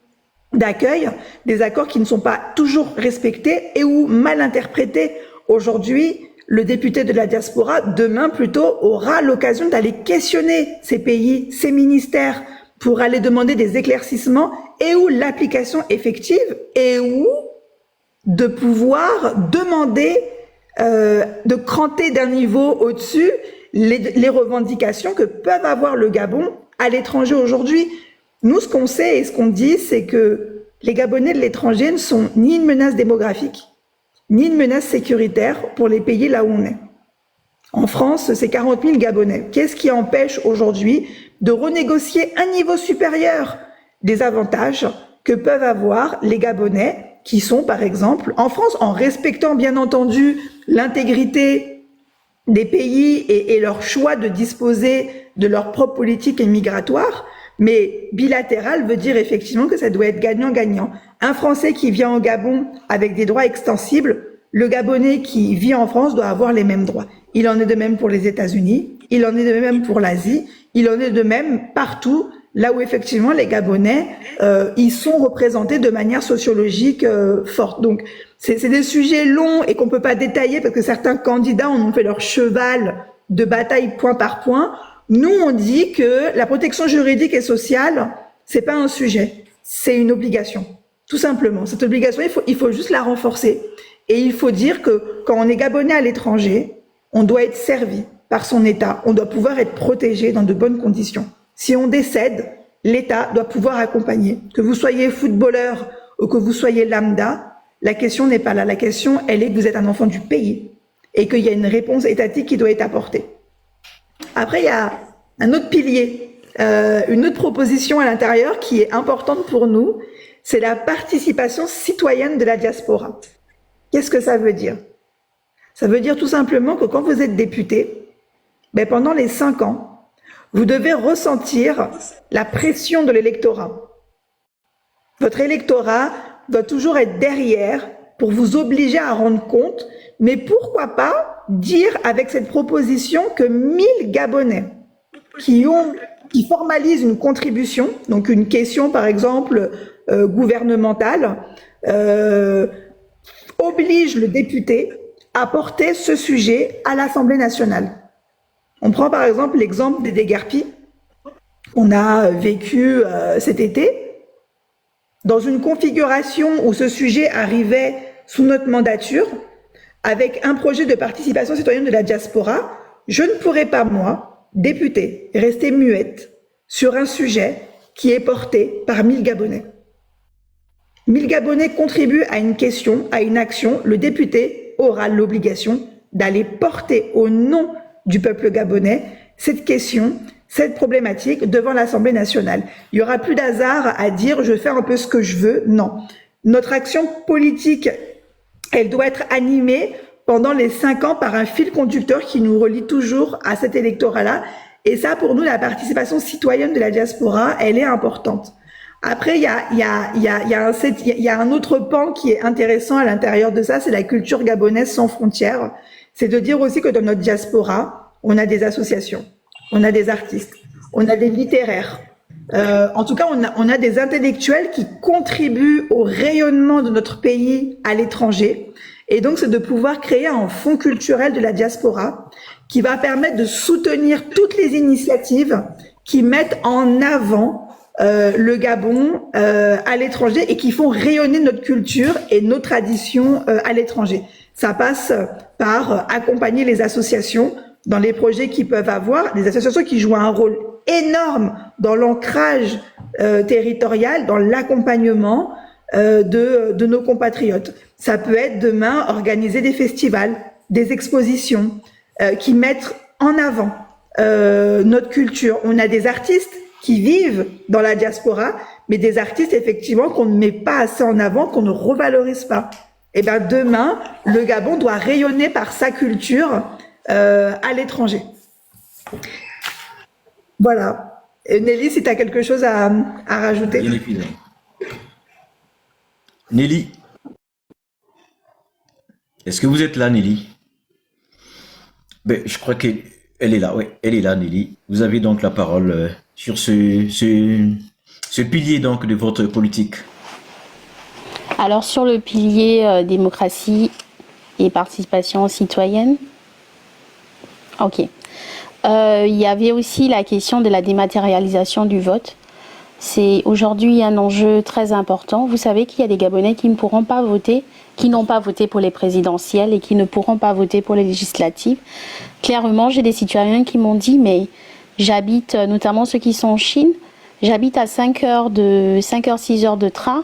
Speaker 4: d'accueil, des accords qui ne sont pas toujours respectés et ou mal interprétés. Aujourd'hui, le député de la diaspora, demain plutôt, aura l'occasion d'aller questionner ces pays, ces ministères, pour aller demander des éclaircissements et ou l'application effective et ou de pouvoir demander de cranter d'un niveau au-dessus les revendications que peuvent avoir le Gabon à l'étranger aujourd'hui. Nous, ce qu'on sait et ce qu'on dit, c'est que les Gabonais de l'étranger ne sont ni une menace démographique, ni une menace sécuritaire pour les pays là où on est. En France, c'est 40 000 Gabonais. Qu'est-ce qui empêche aujourd'hui de renégocier un niveau supérieur des avantages que peuvent avoir les Gabonais qui sont, par exemple, en France, en respectant bien entendu l'intégrité des pays et leur choix de disposer de leur propre politique migratoire, mais bilatéral veut dire effectivement que ça doit être gagnant-gagnant. Un Français qui vient au Gabon avec des droits extensibles, le Gabonais qui vit en France doit avoir les mêmes droits. Il en est de même pour les États-Unis, il en est de même pour l'Asie, il en est de même partout, là où effectivement les Gabonais, ils sont représentés de manière sociologique forte. Donc, c'est des sujets longs et qu'on peut pas détailler parce que certains candidats en ont fait leur cheval de bataille point par point. Nous, on dit que la protection juridique et sociale, c'est pas un sujet, c'est une obligation. Tout simplement. Cette obligation, il faut juste la renforcer. Et il faut dire que quand on est Gabonais à l'étranger, on doit être servi par son État. On doit pouvoir être protégé dans de bonnes conditions. Si on décède, l'État doit pouvoir accompagner. Que vous soyez footballeur ou que vous soyez lambda, la question n'est pas là. La question, elle est que vous êtes un enfant du pays et qu'il y a une réponse étatique qui doit être apportée. Après, il y a un autre pilier, une autre proposition à l'intérieur qui est importante pour nous, c'est la participation citoyenne de la diaspora. Qu'est-ce que ça veut dire? Ça veut dire tout simplement que quand vous êtes député, pendant les 5 ans, vous devez ressentir la pression de l'électorat. Votre électorat doit toujours être derrière pour vous obliger à rendre compte, mais pourquoi pas dire avec cette proposition que 1000 Gabonais qui formalisent une contribution, donc une question par exemple gouvernementale, oblige le député à porter ce sujet à l'Assemblée nationale. On prend par exemple l'exemple des déguerpis qu'on a vécu cet été, dans une configuration où ce sujet arrivait sous notre mandature, avec un projet de participation citoyenne de la diaspora, je ne pourrais pas, moi, députée, rester muette sur un sujet qui est porté par 1000 Gabonais. 1000 Gabonais contribuent à une question, à une action. Le député aura l'obligation d'aller porter au nom du peuple gabonais cette question, cette problématique devant l'Assemblée nationale. Il y aura plus d'hasard à dire je fais un peu ce que je veux. Non. Notre action politique, elle doit être animée pendant les 5 ans par un fil conducteur qui nous relie toujours à cet électorat-là. Et ça, pour nous, la participation citoyenne de la diaspora, elle est importante. Après, il y a un autre pan qui est intéressant à l'intérieur de ça, c'est la culture gabonaise sans frontières. C'est de dire aussi que dans notre diaspora, on a des associations, on a des artistes, on a des littéraires. En tout cas, on a des intellectuels qui contribuent au rayonnement de notre pays à l'étranger. Et donc, c'est de pouvoir créer un fonds culturel de la diaspora qui va permettre de soutenir toutes les initiatives qui mettent en avant le Gabon à l'étranger et qui font rayonner notre culture et nos traditions à l'étranger. Ça passe par accompagner les associations dans les projets qu'ils peuvent avoir, des associations qui jouent un rôle énorme dans l'ancrage territorial, dans l'accompagnement de nos compatriotes. Ça peut être demain organiser des festivals, des expositions qui mettent en avant notre culture. On a des artistes qui vivent dans la diaspora, mais des artistes effectivement qu'on ne met pas assez en avant, qu'on ne revalorise pas. Et bien demain, le Gabon doit rayonner par sa culture à l'étranger. Voilà. Et Nelly, si tu as quelque chose à rajouter.
Speaker 2: Bien évidemment. Nelly, est-ce que vous êtes là, Nelly? Ben, je crois qu'elle est là, oui, elle est là, Nelly. Vous avez donc la parole sur ce pilier donc de votre politique.
Speaker 1: Alors sur le pilier démocratie et participation citoyenne, ok. Il y avait aussi la question de la dématérialisation du vote. C'est aujourd'hui un enjeu très important. Vous savez qu'il y a des Gabonais qui ne pourront pas voter, qui n'ont pas voté pour les présidentielles et qui ne pourront pas voter pour les législatives. Clairement, j'ai des citoyens qui m'ont dit, mais j'habite, notamment ceux qui sont en Chine, j'habite à 5 heures, 6 heures de train,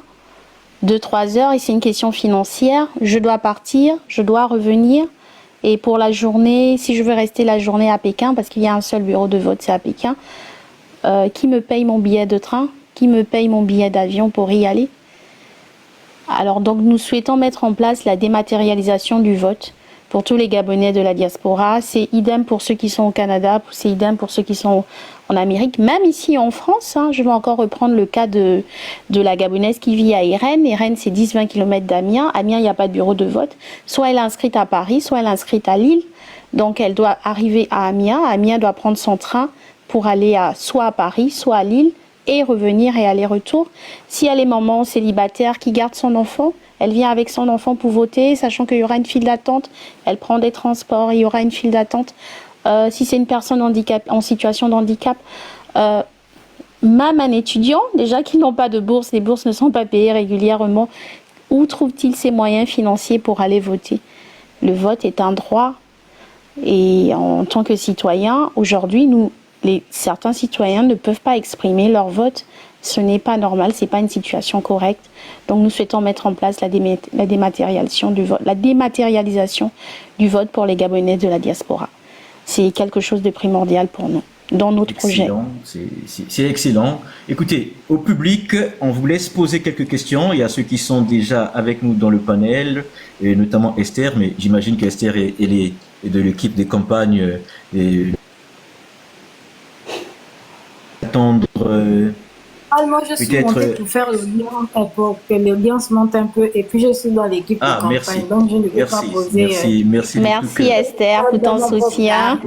Speaker 1: 2-3 heures, et c'est une question financière. Je dois partir, je dois revenir. Et pour la journée, si je veux rester la journée à Pékin, parce qu'il y a un seul bureau de vote, c'est à Pékin, qui me paye mon billet de train, qui me paye mon billet d'avion pour y aller. Alors donc nous souhaitons mettre en place la dématérialisation du vote pour tous les Gabonais de la diaspora. C'est idem pour ceux qui sont au Canada, c'est idem pour ceux qui sont en Amérique, même ici en France. Je vais encore reprendre le cas de la Gabonaise qui vit à Irène. Irène, c'est 10-20 km d'Amiens. Amiens, il n'y a pas de bureau de vote. Soit elle est inscrite à Paris, soit elle est inscrite à Lille. Donc elle doit arriver à Amiens. Amiens doit prendre son train pour aller soit à Paris, soit à Lille, et revenir et aller-retour. Si elle est maman célibataire qui garde son enfant, elle vient avec son enfant pour voter, sachant qu'il y aura une file d'attente, elle prend des transports, il y aura une file d'attente. Si c'est une personne en situation de handicap, même un étudiant, déjà qu'ils n'ont pas de bourse, les bourses ne sont pas payées régulièrement, où trouve-t-il ses moyens financiers pour aller voter? Le vote est un droit, et en tant que citoyen, aujourd'hui, certains citoyens ne peuvent pas exprimer leur vote. Ce n'est pas normal, ce n'est pas une situation correcte. Donc nous souhaitons mettre en place la dématérialisation du vote pour les Gabonais de la diaspora. C'est quelque chose de primordial pour nous, dans notre projet.
Speaker 2: C'est excellent. Écoutez, au public, on vous laisse poser quelques questions. Il y a ceux qui sont déjà avec nous dans le panel, et notamment Esther, mais j'imagine qu'Esther est de l'équipe des campagnes attendre
Speaker 3: moi je suis montée pour faire le lien pour que l'audience monte un peu et puis je suis dans l'équipe de campagne,
Speaker 2: merci.
Speaker 3: Donc je ne vais pas poser
Speaker 1: merci Esther pour ton soutien.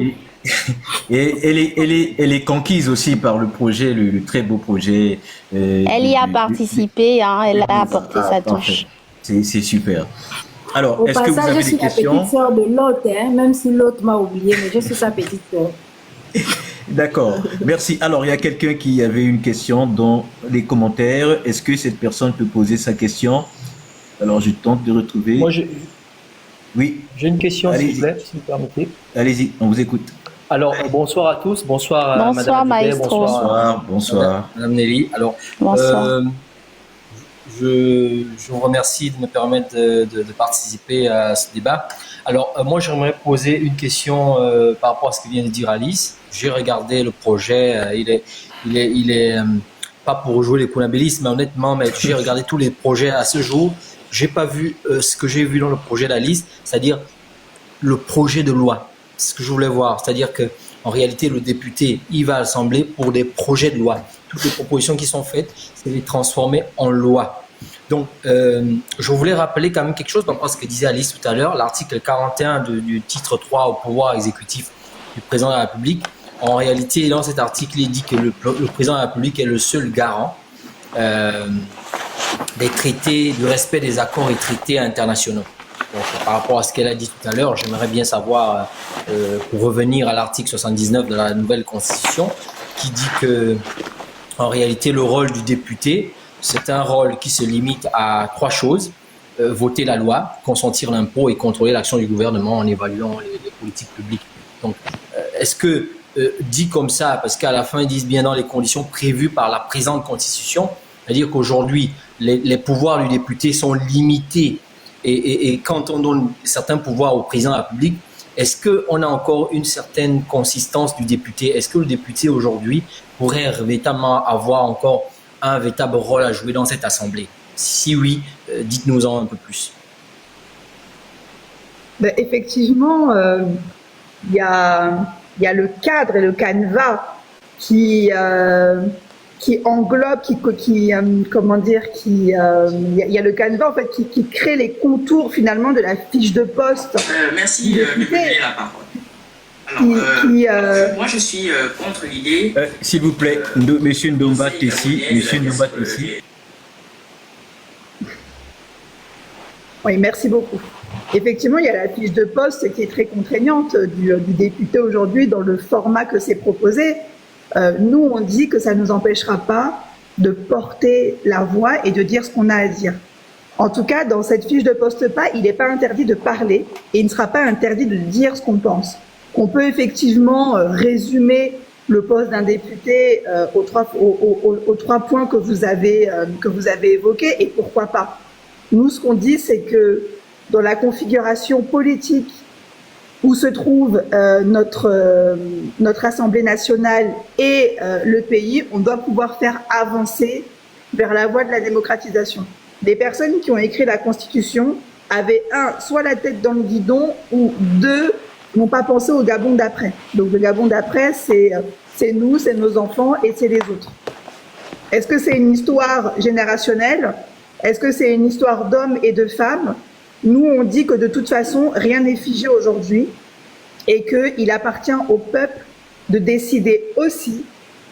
Speaker 2: Et elle est conquise aussi par le projet, le très beau projet.
Speaker 1: Elle y a participé, elle a apporté sa touche.
Speaker 2: C'est super. Alors, est-ce que vous avez des questions?
Speaker 3: Je suis la petite sœur de l'autre, même si l'autre m'a oublié, mais je suis sa petite sœur.
Speaker 2: D'accord, merci. Alors, il y a quelqu'un qui avait une question dans les commentaires. Est-ce que cette personne peut poser sa question? Alors, je tente de retrouver.
Speaker 5: Moi,
Speaker 2: oui.
Speaker 5: J'ai une question, s'il vous plaît, si vous permettez.
Speaker 2: Allez-y, on vous écoute.
Speaker 5: Alors, bonsoir à tous. Bonsoir, Madame
Speaker 1: Maestro.
Speaker 2: Bonsoir.
Speaker 6: Madame Nelly. Alors, je vous remercie de me permettre de participer à ce débat. Alors, moi, j'aimerais poser une question par rapport à ce que vient de dire Alice. J'ai regardé le projet. Il est pas pour jouer les coulambélistes, mais honnêtement, j'ai regardé tous les projets à ce jour. J'ai pas vu ce que j'ai vu dans le projet d'Alice, c'est-à-dire le projet de loi. C'est ce que je voulais voir. C'est-à-dire que, en réalité, le député, il va à l'Assemblée pour des projets de loi. Toutes les propositions qui sont faites, c'est les transformer en loi. Donc, je voulais rappeler quand même quelque chose par rapport à ce que disait Alice tout à l'heure, l'article 41 du titre 3 au pouvoir exécutif du président de la République. En réalité, dans cet article, il dit que le président de la République est le seul garant des traités, du respect des accords et traités internationaux. Donc, par rapport à ce qu'elle a dit tout à l'heure, j'aimerais bien savoir, pour revenir à l'article 79 de la nouvelle Constitution, qui dit que, en réalité, le rôle du député, c'est un rôle qui se limite à 3 choses. Voter la loi, consentir l'impôt et contrôler l'action du gouvernement en évaluant les politiques publiques. Donc, est-ce que, dit comme ça, parce qu'à la fin, ils disent bien dans les conditions prévues par la présente Constitution, c'est-à-dire qu'aujourd'hui, les pouvoirs du député sont limités. Et quand on donne certains pouvoirs au président de la République, est-ce qu'on a encore une certaine consistance du député? Est-ce que le député aujourd'hui pourrait véritablement avoir encore un véritable rôle à jouer dans cette Assemblée? Si oui, dites-nous-en un peu plus.
Speaker 4: Ben, effectivement, il y a le cadre et le canevas qui englobe, comment dire, il y a le canevas en fait qui crée les contours finalement de la fiche de poste.
Speaker 7: Merci de me donner la parole. Alors, moi je suis contre l'idée.
Speaker 2: S'il vous plaît, Monsieur Ndomba Tessi, Monsieur Ndomba Tessi.
Speaker 4: Oui, merci beaucoup. Effectivement, il y a la fiche de poste qui est très contraignante du député aujourd'hui dans le format que c'est proposé. Nous, on dit que ça ne nous empêchera pas de porter la voix et de dire ce qu'on a à dire. En tout cas, dans cette fiche de poste-pas, il n'est pas interdit de parler et il ne sera pas interdit de dire ce qu'on pense. On peut effectivement résumer le poste d'un député aux 3 points que vous avez évoqués, et pourquoi pas. Nous, ce qu'on dit, c'est que dans la configuration politique où se trouve notre Assemblée nationale et le pays, on doit pouvoir faire avancer vers la voie de la démocratisation. Les personnes qui ont écrit la Constitution avaient, soit la tête dans le guidon, ou 2, n'ont pas pensé au Gabon d'après. Donc le Gabon d'après, c'est nous, c'est nos enfants et c'est les autres. Est-ce que c'est une histoire générationnelle ? Est-ce que c'est une histoire d'hommes et de femmes ? Nous, on dit que de toute façon, rien n'est figé aujourd'hui et qu'il appartient au peuple de décider aussi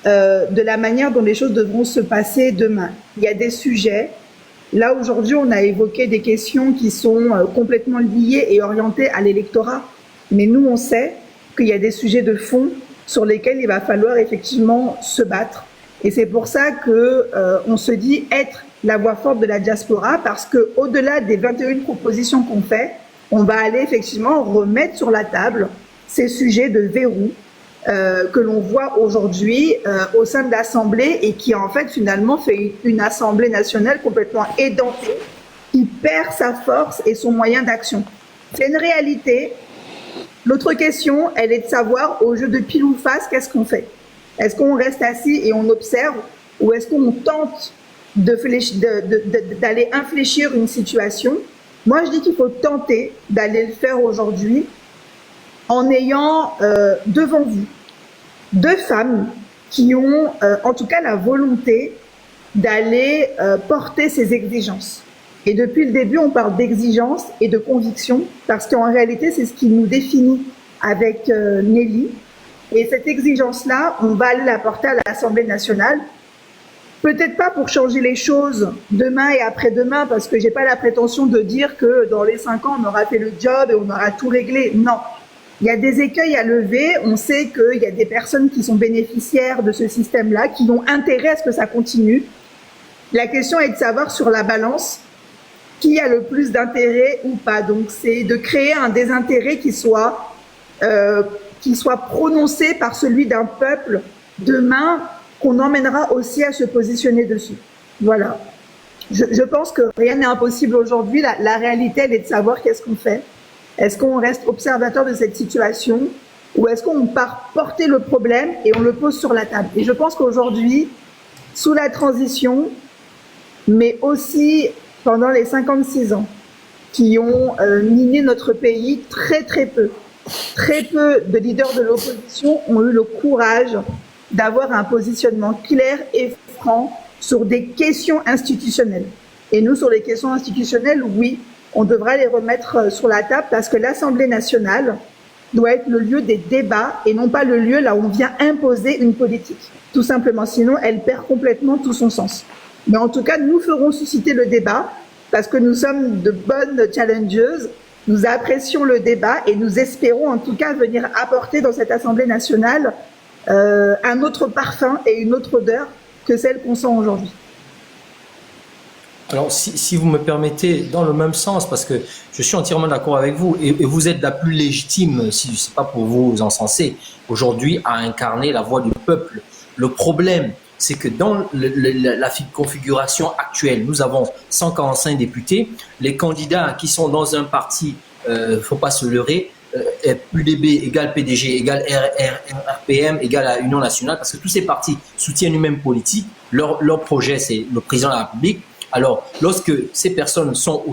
Speaker 4: de la manière dont les choses devront se passer demain. Il y a des sujets. Là, aujourd'hui, on a évoqué des questions qui sont complètement liées et orientées à l'électorat. Mais nous, on sait qu'il y a des sujets de fond sur lesquels il va falloir effectivement se battre. Et c'est pour ça que on se dit être la voix forte de la diaspora, parce que au-delà des 21 propositions qu'on fait, on va aller effectivement remettre sur la table ces sujets de verrou que l'on voit aujourd'hui au sein de l'Assemblée et qui en fait finalement fait une Assemblée nationale complètement édentée, qui perd sa force et son moyen d'action. C'est une réalité. L'autre question, elle est de savoir, au jeu de pile ou face, qu'est-ce qu'on fait? Est-ce qu'on reste assis et on observe, ou est-ce qu'on tente d'aller infléchir une situation? Moi, je dis qu'il faut tenter d'aller le faire aujourd'hui en ayant devant vous 2 femmes qui ont en tout cas la volonté d'aller porter ces exigences. Et depuis le début, on parle d'exigence et de conviction, parce qu'en réalité, c'est ce qui nous définit avec Nelly. Et cette exigence-là, on va aller la porter à l'Assemblée nationale. Peut-être pas pour changer les choses demain et après-demain, parce que j'ai pas la prétention de dire que dans les 5 ans, on aura fait le job et on aura tout réglé. Non. Il y a des écueils à lever. On sait qu'il y a des personnes qui sont bénéficiaires de ce système-là, qui ont intérêt à ce que ça continue. La question est de savoir sur la balance qui a le plus d'intérêt ou pas. Donc, c'est de créer un désintérêt qui soit prononcé par celui d'un peuple demain, qu'on emmènera aussi à se positionner dessus. Voilà. Je pense que rien n'est impossible aujourd'hui. La réalité, elle est de savoir qu'est-ce qu'on fait. Est-ce qu'on reste observateur de cette situation, ou est-ce qu'on part porter le problème et on le pose sur la table? Et je pense qu'aujourd'hui, sous la transition, mais aussi pendant les 56 ans qui ont miné notre pays, très peu de leaders de l'opposition ont eu le courage d'avoir un positionnement clair et franc sur des questions institutionnelles. Et nous, sur les questions institutionnelles, oui, on devra les remettre sur la table, parce que l'Assemblée nationale doit être le lieu des débats et non pas le lieu là où on vient imposer une politique. Tout simplement, sinon elle perd complètement tout son sens. Mais en tout cas, nous ferons susciter le débat, parce que nous sommes de bonnes challengeuses, nous apprécions le débat et nous espérons en tout cas venir apporter dans cette Assemblée nationale un autre parfum et une autre odeur que celle qu'on sent aujourd'hui.
Speaker 6: Alors, si vous me permettez, dans le même sens, parce que je suis entièrement d'accord avec vous, et vous êtes la plus légitime, si ce n'est pas pour vous encenser, aujourd'hui, à incarner la voix du peuple. Le problème, c'est que dans la configuration actuelle, nous avons 145 députés. Les candidats qui sont dans un parti, faut pas se leurrer, UDB égale PDG égale RPM égale à Union nationale, parce que tous ces partis soutiennent une même politique. Leur projet, c'est le président de la République. Alors, lorsque ces personnes sont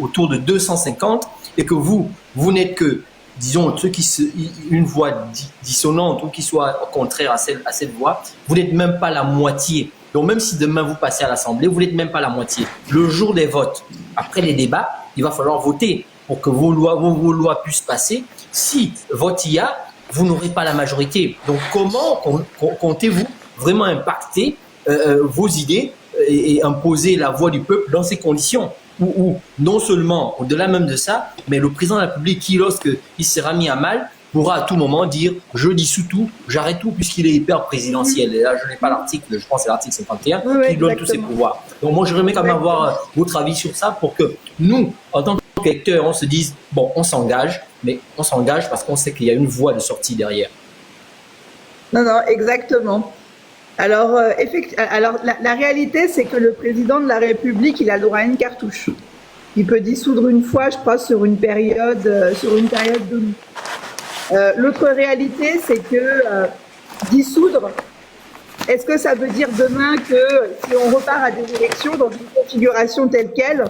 Speaker 6: autour de 250 et que vous n'êtes que, disons, une voix dissonante ou qui soit contraire à cette voix, vous n'êtes même pas la moitié. Donc, même si demain vous passez à l'Assemblée, vous n'êtes même pas la moitié. Le jour des votes, après les débats, il va falloir voter pour que vos lois puissent passer. Si vote il y a, vous n'aurez pas la majorité. Donc, comment comptez-vous vraiment impacter vos idées et imposer la voix du peuple dans ces conditions où non seulement, au-delà même de ça, mais le président de la République qui, lorsqu'il sera mis à mal, pourra à tout moment dire « je dissous tout, j'arrête tout » puisqu'il est hyper présidentiel. Et là, je n'ai pas l'article, je pense que c'est l'article 51 qui donne tous ses pouvoirs. Donc moi, j'aimerais quand même avoir votre avis sur ça pour que nous, en tant qu'acteurs, on se dise « bon, on s'engage », mais on s'engage parce qu'on sait qu'il y a une voie de sortie derrière.
Speaker 4: Non, exactement. Alors, la réalité, c'est que le président de la République, il a le droit à une cartouche. Il peut dissoudre une fois, je crois, sur une période donnée. L'autre réalité, c'est que dissoudre, est-ce que ça veut dire demain que si on repart à des élections dans une configuration telle qu'elle,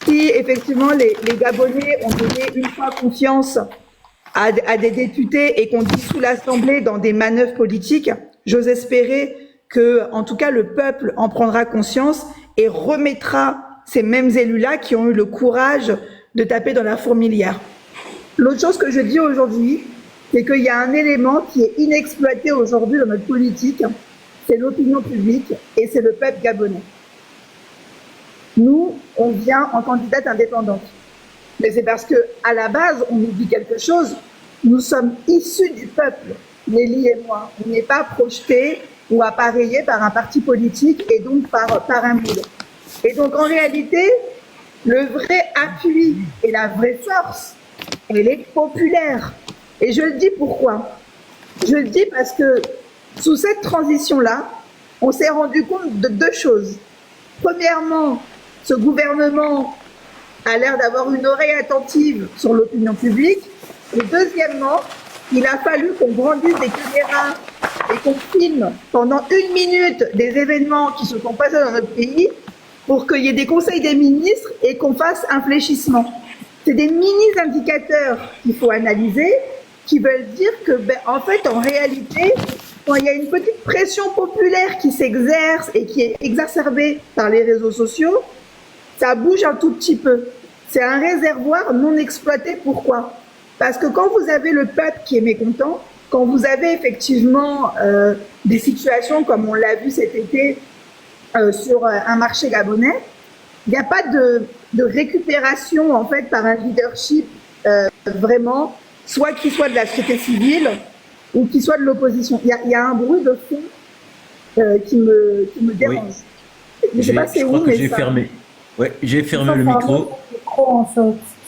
Speaker 4: si effectivement les Gabonais ont donné une fois confiance à des députés et qu'on dissout l'Assemblée dans des manœuvres politiques, j'ose espérer que, en tout cas, le peuple en prendra conscience et remettra ces mêmes élus-là qui ont eu le courage de taper dans la fourmilière. L'autre chose que je dis aujourd'hui, c'est qu'il y a un élément qui est inexploité aujourd'hui dans notre politique, c'est l'opinion publique et c'est le peuple gabonais. Nous, on vient en candidate indépendante. Mais c'est parce que, à la base, on nous dit quelque chose. Nous sommes issus du peuple, Nelly et moi. On n'est pas projetés ou appareillés par un parti politique et donc par un moule. Et donc, en réalité, le vrai appui et la vraie force, elle est populaire. Et je le dis pourquoi? Je le dis parce que, sous cette transition-là, on s'est rendu compte de deux choses. Premièrement, ce gouvernement a l'air d'avoir une oreille attentive sur l'opinion publique. Et deuxièmement, il a fallu qu'on brandisse des caméras et qu'on filme pendant 1 minute des événements qui se sont passés dans notre pays pour qu'il y ait des conseils des ministres et qu'on fasse un fléchissement. C'est des mini-indicateurs qu'il faut analyser qui veulent dire que, en fait, en réalité, quand il y a une petite pression populaire qui s'exerce et qui est exacerbée par les réseaux sociaux, ça bouge un tout petit peu. C'est un réservoir non exploité. Pourquoi? Parce que quand vous avez le peuple qui est mécontent, quand vous avez effectivement des situations comme on l'a vu cet été sur un marché gabonais, il n'y a pas de récupération en fait par un leadership vraiment, soit qui soit de la société civile ou qui soit de l'opposition. Il y a un bruit de fond qui me dérange.
Speaker 2: Oui. Je crois que j'ai fermé. Ouais, j'ai fermé le micro.
Speaker 3: En fait.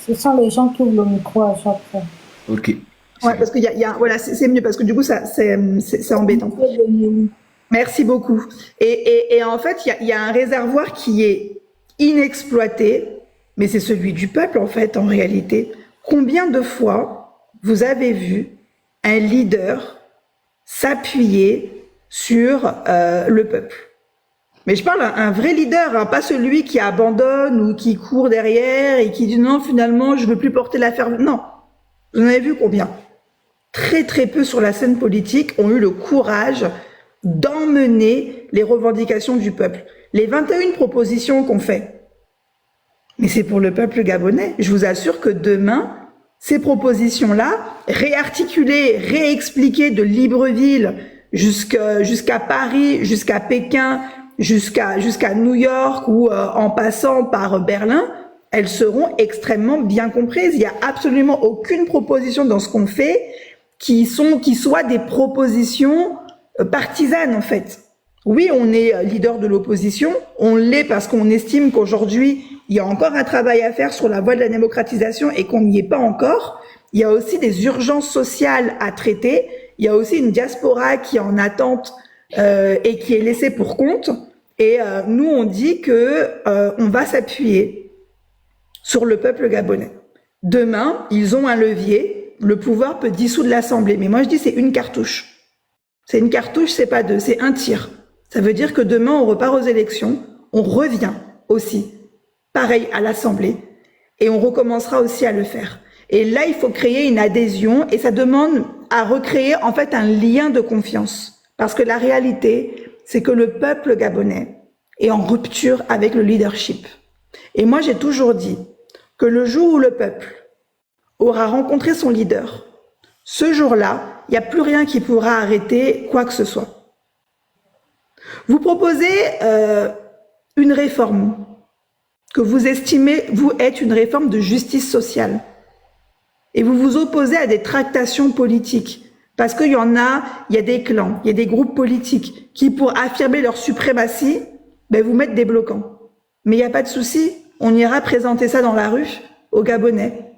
Speaker 3: Ce sont les gens qui ouvrent le micro à chaque fois.
Speaker 2: Ok.
Speaker 4: Ouais, parce qu'il voilà, c'est mieux parce que du coup, c'est embêtant. Merci beaucoup. Et en fait, il y a un réservoir qui est inexploité, mais c'est celui du peuple, en fait, en réalité. Combien de fois vous avez vu un leader s'appuyer sur le peuple? Mais je parle un vrai leader, hein, pas celui qui abandonne ou qui court derrière et qui dit non, finalement, je veux plus porter l'affaire. Non. Vous en avez vu combien? Très, très peu sur la scène politique ont eu le courage d'emmener les revendications du peuple. Les 21 propositions qu'on fait, mais c'est pour le peuple gabonais. Je vous assure que demain, ces propositions-là, réarticulées, réexpliquées de Libreville jusqu'à Paris, jusqu'à Pékin, jusqu'à New York ou en passant par Berlin, elles seront extrêmement bien comprises. Il n'y a absolument aucune proposition dans ce qu'on fait qui soient des propositions partisanes, en fait. Oui, on est leader de l'opposition, on l'est parce qu'on estime qu'aujourd'hui, il y a encore un travail à faire sur la voie de la démocratisation et qu'on n'y est pas encore. Il y a aussi des urgences sociales à traiter, il y a aussi une diaspora qui est en attente et qui est laissée pour compte. Et nous, on dit que on va s'appuyer sur le peuple gabonais. Demain, ils ont un levier, le pouvoir peut dissoudre l'Assemblée. Mais moi, je dis c'est une cartouche. C'est une cartouche, c'est pas deux, c'est un tir. Ça veut dire que demain, on repart aux élections, on revient aussi, pareil, à l'Assemblée, et on recommencera aussi à le faire. Et là, il faut créer une adhésion, et ça demande à recréer, en fait, un lien de confiance. Parce que la réalité, c'est que le peuple gabonais est en rupture avec le leadership. Et moi, j'ai toujours dit que le jour où le peuple aura rencontré son leader, ce jour-là, il n'y a plus rien qui pourra arrêter quoi que ce soit. Vous proposez une réforme que vous estimez, vous, être une réforme de justice sociale. Et vous vous opposez à des tractations politiques. Parce qu'il y a des clans, il y a des groupes politiques qui, pour affirmer leur suprématie, vous mettent des bloquants. Mais il n'y a pas de souci, on ira présenter ça dans la rue, aux Gabonais.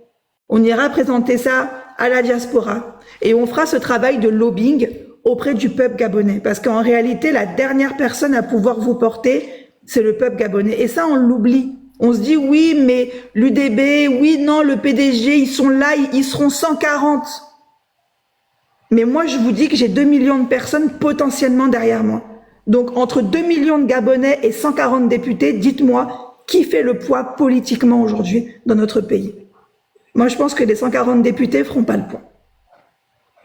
Speaker 4: On ira présenter ça à la diaspora. Et on fera ce travail de lobbying auprès du peuple gabonais. Parce qu'en réalité, la dernière personne à pouvoir vous porter, c'est le peuple gabonais. Et ça, on l'oublie. On se dit, oui, mais l'UDB, oui, non, le PDG, ils sont là, ils seront 140. Mais moi, je vous dis que j'ai 2 millions de personnes potentiellement derrière moi. Donc, entre 2 millions de Gabonais et 140 députés, dites-moi, qui fait le poids politiquement aujourd'hui dans notre pays? Moi, je pense que les 140 députés ne feront pas le poids.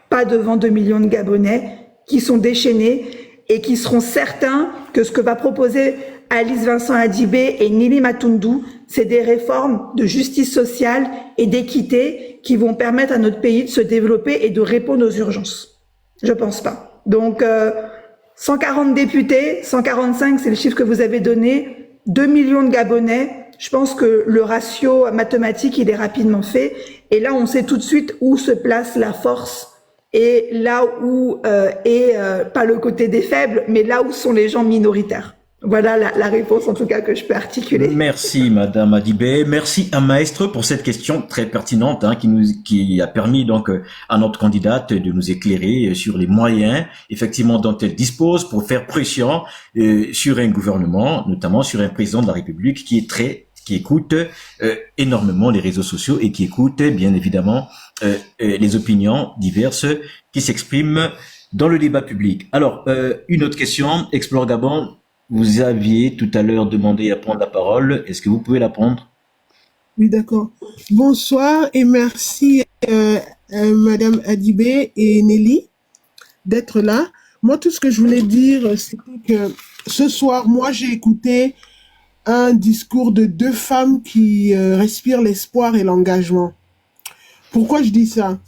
Speaker 4: Pas devant 2 millions de Gabonais qui sont déchaînés et qui seront certains que ce que va proposer Alice Vincent Hadibé et Nelly Matundou, c'est des réformes de justice sociale et d'équité qui vont permettre à notre pays de se développer et de répondre aux urgences. Je pense pas. Donc, 140 députés, 145, c'est le chiffre que vous avez donné, 2 millions de Gabonais, je pense que le ratio mathématique, il est rapidement fait. Et là, on sait tout de suite où se place la force et là où pas le côté des faibles, mais là où sont les gens minoritaires. Voilà la réponse en tout cas que je peux articuler.
Speaker 2: Merci Madame Hadibé, merci à Maestre pour cette question très pertinente qui a permis donc à notre candidate de nous éclairer sur les moyens effectivement dont elle dispose pour faire pression sur un gouvernement, notamment sur un président de la République qui écoute énormément les réseaux sociaux et qui écoute bien évidemment les opinions diverses qui s'expriment dans le débat public. Alors, une autre question, Explore Gabon. Vous aviez tout à l'heure demandé à prendre la parole. Est-ce que vous pouvez la prendre?
Speaker 8: Oui, d'accord. Bonsoir et merci Madame Hadibé et Nelly d'être là. Moi, tout ce que je voulais dire, c'était que ce soir, moi, j'ai écouté un discours de 2 femmes qui respirent l'espoir et l'engagement. Pourquoi je dis ça?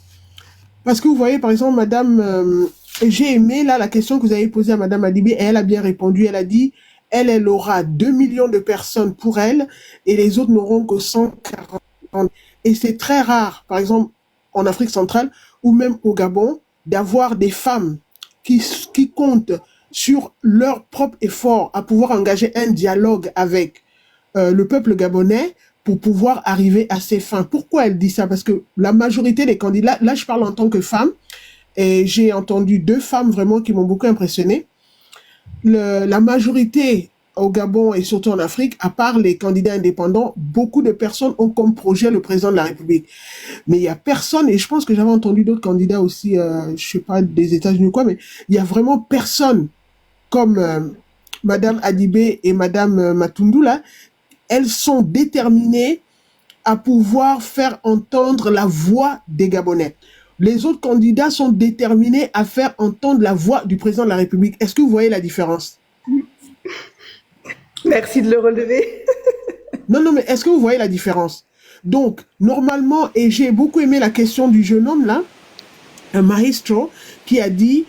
Speaker 8: Parce que vous voyez, par exemple, Madame... j'ai aimé là la question que vous avez posée à Madame Hadibé et elle a bien répondu. Elle a dit, elle aura 2 millions de personnes pour elle et les autres n'auront que 140. Et c'est très rare, par exemple, en Afrique centrale ou même au Gabon, d'avoir des femmes qui comptent sur leur propre effort à pouvoir engager un dialogue avec le peuple gabonais pour pouvoir arriver à ses fins. Pourquoi elle dit ça? Parce que la majorité des candidats, là je parle en tant que femme, et j'ai entendu 2 femmes vraiment qui m'ont beaucoup impressionné. La majorité au Gabon et surtout en Afrique, à part les candidats indépendants, beaucoup de personnes ont comme projet le président de la République. Mais il y a personne, et je pense que j'avais entendu d'autres candidats aussi, je sais pas, des États-Unis ou quoi, mais il y a vraiment personne comme Madame Hadibé et Madame Matundou là. Elles sont déterminées à pouvoir faire entendre la voix des Gabonais. Les autres candidats sont déterminés à faire entendre la voix du président de la République. Est-ce que vous voyez la différence?
Speaker 4: Merci de le relever.
Speaker 8: Non, mais est-ce que vous voyez la différence? Donc, normalement, et j'ai beaucoup aimé la question du jeune homme là, un maestro, qui a dit,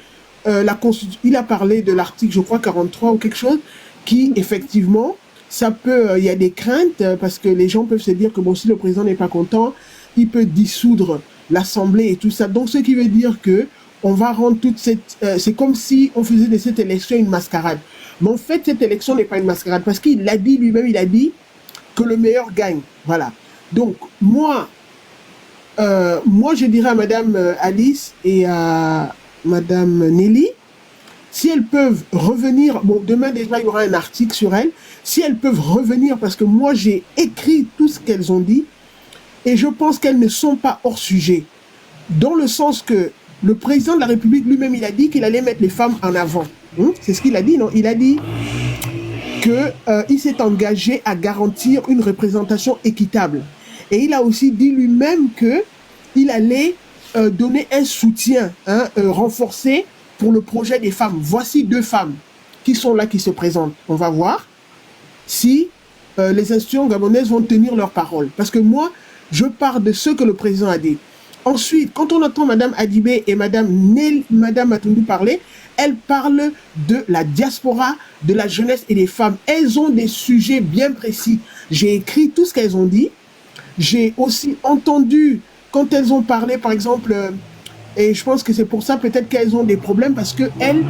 Speaker 8: il a parlé de l'article, je crois, 43 ou quelque chose, qui, effectivement, ça peut, il y a des craintes, parce que les gens peuvent se dire que bon, si le président n'est pas content, il peut dissoudre l'Assemblée et tout ça. Donc, ce qui veut dire que on va rendre toute cette... c'est comme si on faisait de cette élection une mascarade. Mais en fait, cette élection n'est pas une mascarade parce qu'il l'a dit lui-même, il a dit que le meilleur gagne. Voilà. Donc, moi, je dirais à Madame Alice et à Madame Nelly, si elles peuvent revenir, bon, demain déjà, il y aura un article sur elles, si elles peuvent revenir, parce que moi, j'ai écrit tout ce qu'elles ont dit, et je pense qu'elles ne sont pas hors sujet, dans le sens que le président de la République lui-même, il a dit qu'il allait mettre les femmes en avant. C'est ce qu'il a dit, non? Il a dit qu'il s'est engagé à garantir une représentation équitable. Et il a aussi dit lui-même qu'il allait donner un soutien renforcé pour le projet des femmes. Voici 2 femmes qui sont là, qui se présentent. On va voir si les institutions gabonaises vont tenir leur parole. Parce que moi, je pars de ce que le président a dit. Ensuite, quand on entend Mme Adibé et Mme Matundu parler, elles parlent de la diaspora, de la jeunesse et des femmes. Elles ont des sujets bien précis. J'ai écrit tout ce qu'elles ont dit. J'ai aussi entendu, quand elles ont parlé, par exemple, et je pense que c'est pour ça peut-être qu'elles ont des problèmes, parce qu'elles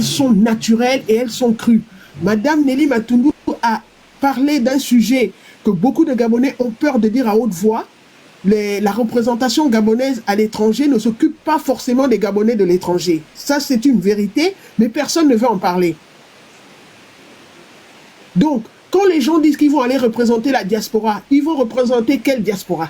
Speaker 8: sont naturelles et elles sont crues. Mme Nelly Matundu a parlé d'un sujet que beaucoup de Gabonais ont peur de dire à haute voix. La représentation gabonaise à l'étranger ne s'occupe pas forcément des Gabonais de l'étranger. Ça, c'est une vérité, mais personne ne veut en parler. Donc, quand les gens disent qu'ils vont aller représenter la diaspora, ils vont représenter quelle diaspora?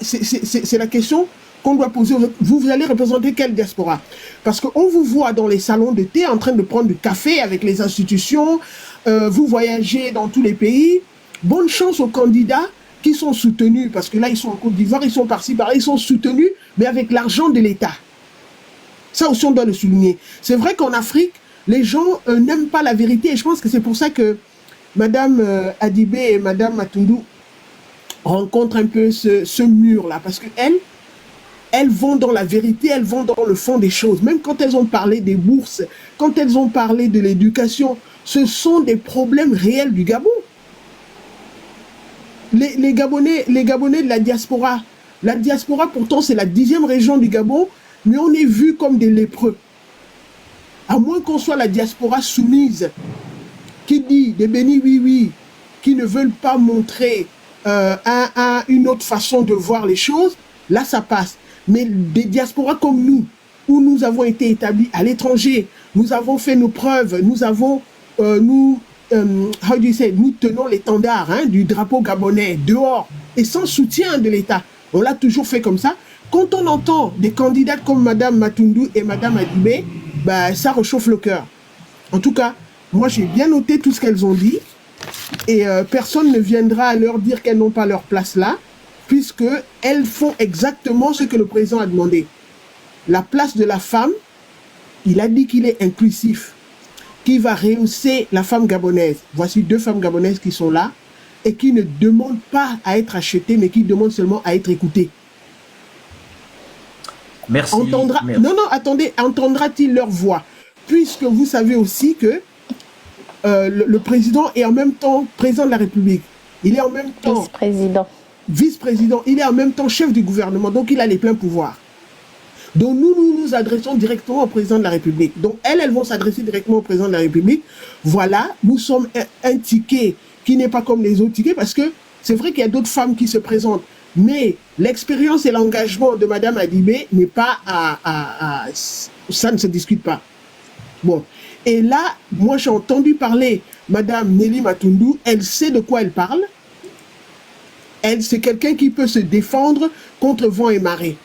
Speaker 8: C'est la question qu'on doit poser. Vous allez représenter quelle diaspora? Parce qu'on vous voit dans les salons de thé en train de prendre du café avec les institutions, vous voyagez dans tous les pays. Bonne chance aux candidats qui sont soutenus, parce que là, ils sont en Côte d'Ivoire, ils sont par-ci, par-là, ils sont soutenus, mais avec l'argent de l'État. Ça aussi, on doit le souligner. C'est vrai qu'en Afrique, les gens n'aiment pas la vérité, et je pense que c'est pour ça que Mme Adibé et Mme Matundu rencontrent un peu ce mur-là, parce qu'elles vont dans la vérité, elles vont dans le fond des choses. Même quand elles ont parlé des bourses, quand elles ont parlé de l'éducation, ce sont des problèmes réels du Gabon. Les Gabonais de la diaspora pourtant c'est la 10e région du Gabon, mais on est vu comme des lépreux. À moins qu'on soit la diaspora soumise, qui dit des bénis oui, qui ne veulent pas montrer une autre façon de voir les choses, là ça passe. Mais des diasporas comme nous, où nous avons été établis à l'étranger, nous avons fait nos preuves, nous avons, nous tenons l'étendard du drapeau gabonais dehors et sans soutien de l'État. On l'a toujours fait comme ça. Quand on entend des candidates comme Mme Matundu et Mme Adibé, ça réchauffe le cœur. En tout cas, moi j'ai bien noté tout ce qu'elles ont dit et personne ne viendra leur dire qu'elles n'ont pas leur place là, puisqu'elles font exactement ce que le président a demandé. La place de la femme, il a dit qu'il est inclusif, qui va rehausser la femme gabonaise. Voici 2 femmes gabonaises qui sont là et qui ne demandent pas à être achetées, mais qui demandent seulement à être écoutées.
Speaker 2: Merci.
Speaker 8: Merci. Non, attendez, entendra-t-il leur voix? Puisque vous savez aussi que le président est en même temps président de la République. Il est en même temps vice-président. Il est en même temps chef du gouvernement, donc il a les pleins pouvoirs. Donc nous adressons directement au président de la République. Donc elles vont s'adresser directement au président de la République. Voilà, nous sommes un ticket qui n'est pas comme les autres tickets, parce que c'est vrai qu'il y a d'autres femmes qui se présentent, mais l'expérience et l'engagement de Mme Adibé n'est pas ça ne se discute pas. Bon, et là, moi j'ai entendu parler Mme Nelly Matundu, elle sait de quoi elle parle. C'est quelqu'un qui peut se défendre contre vent et marée.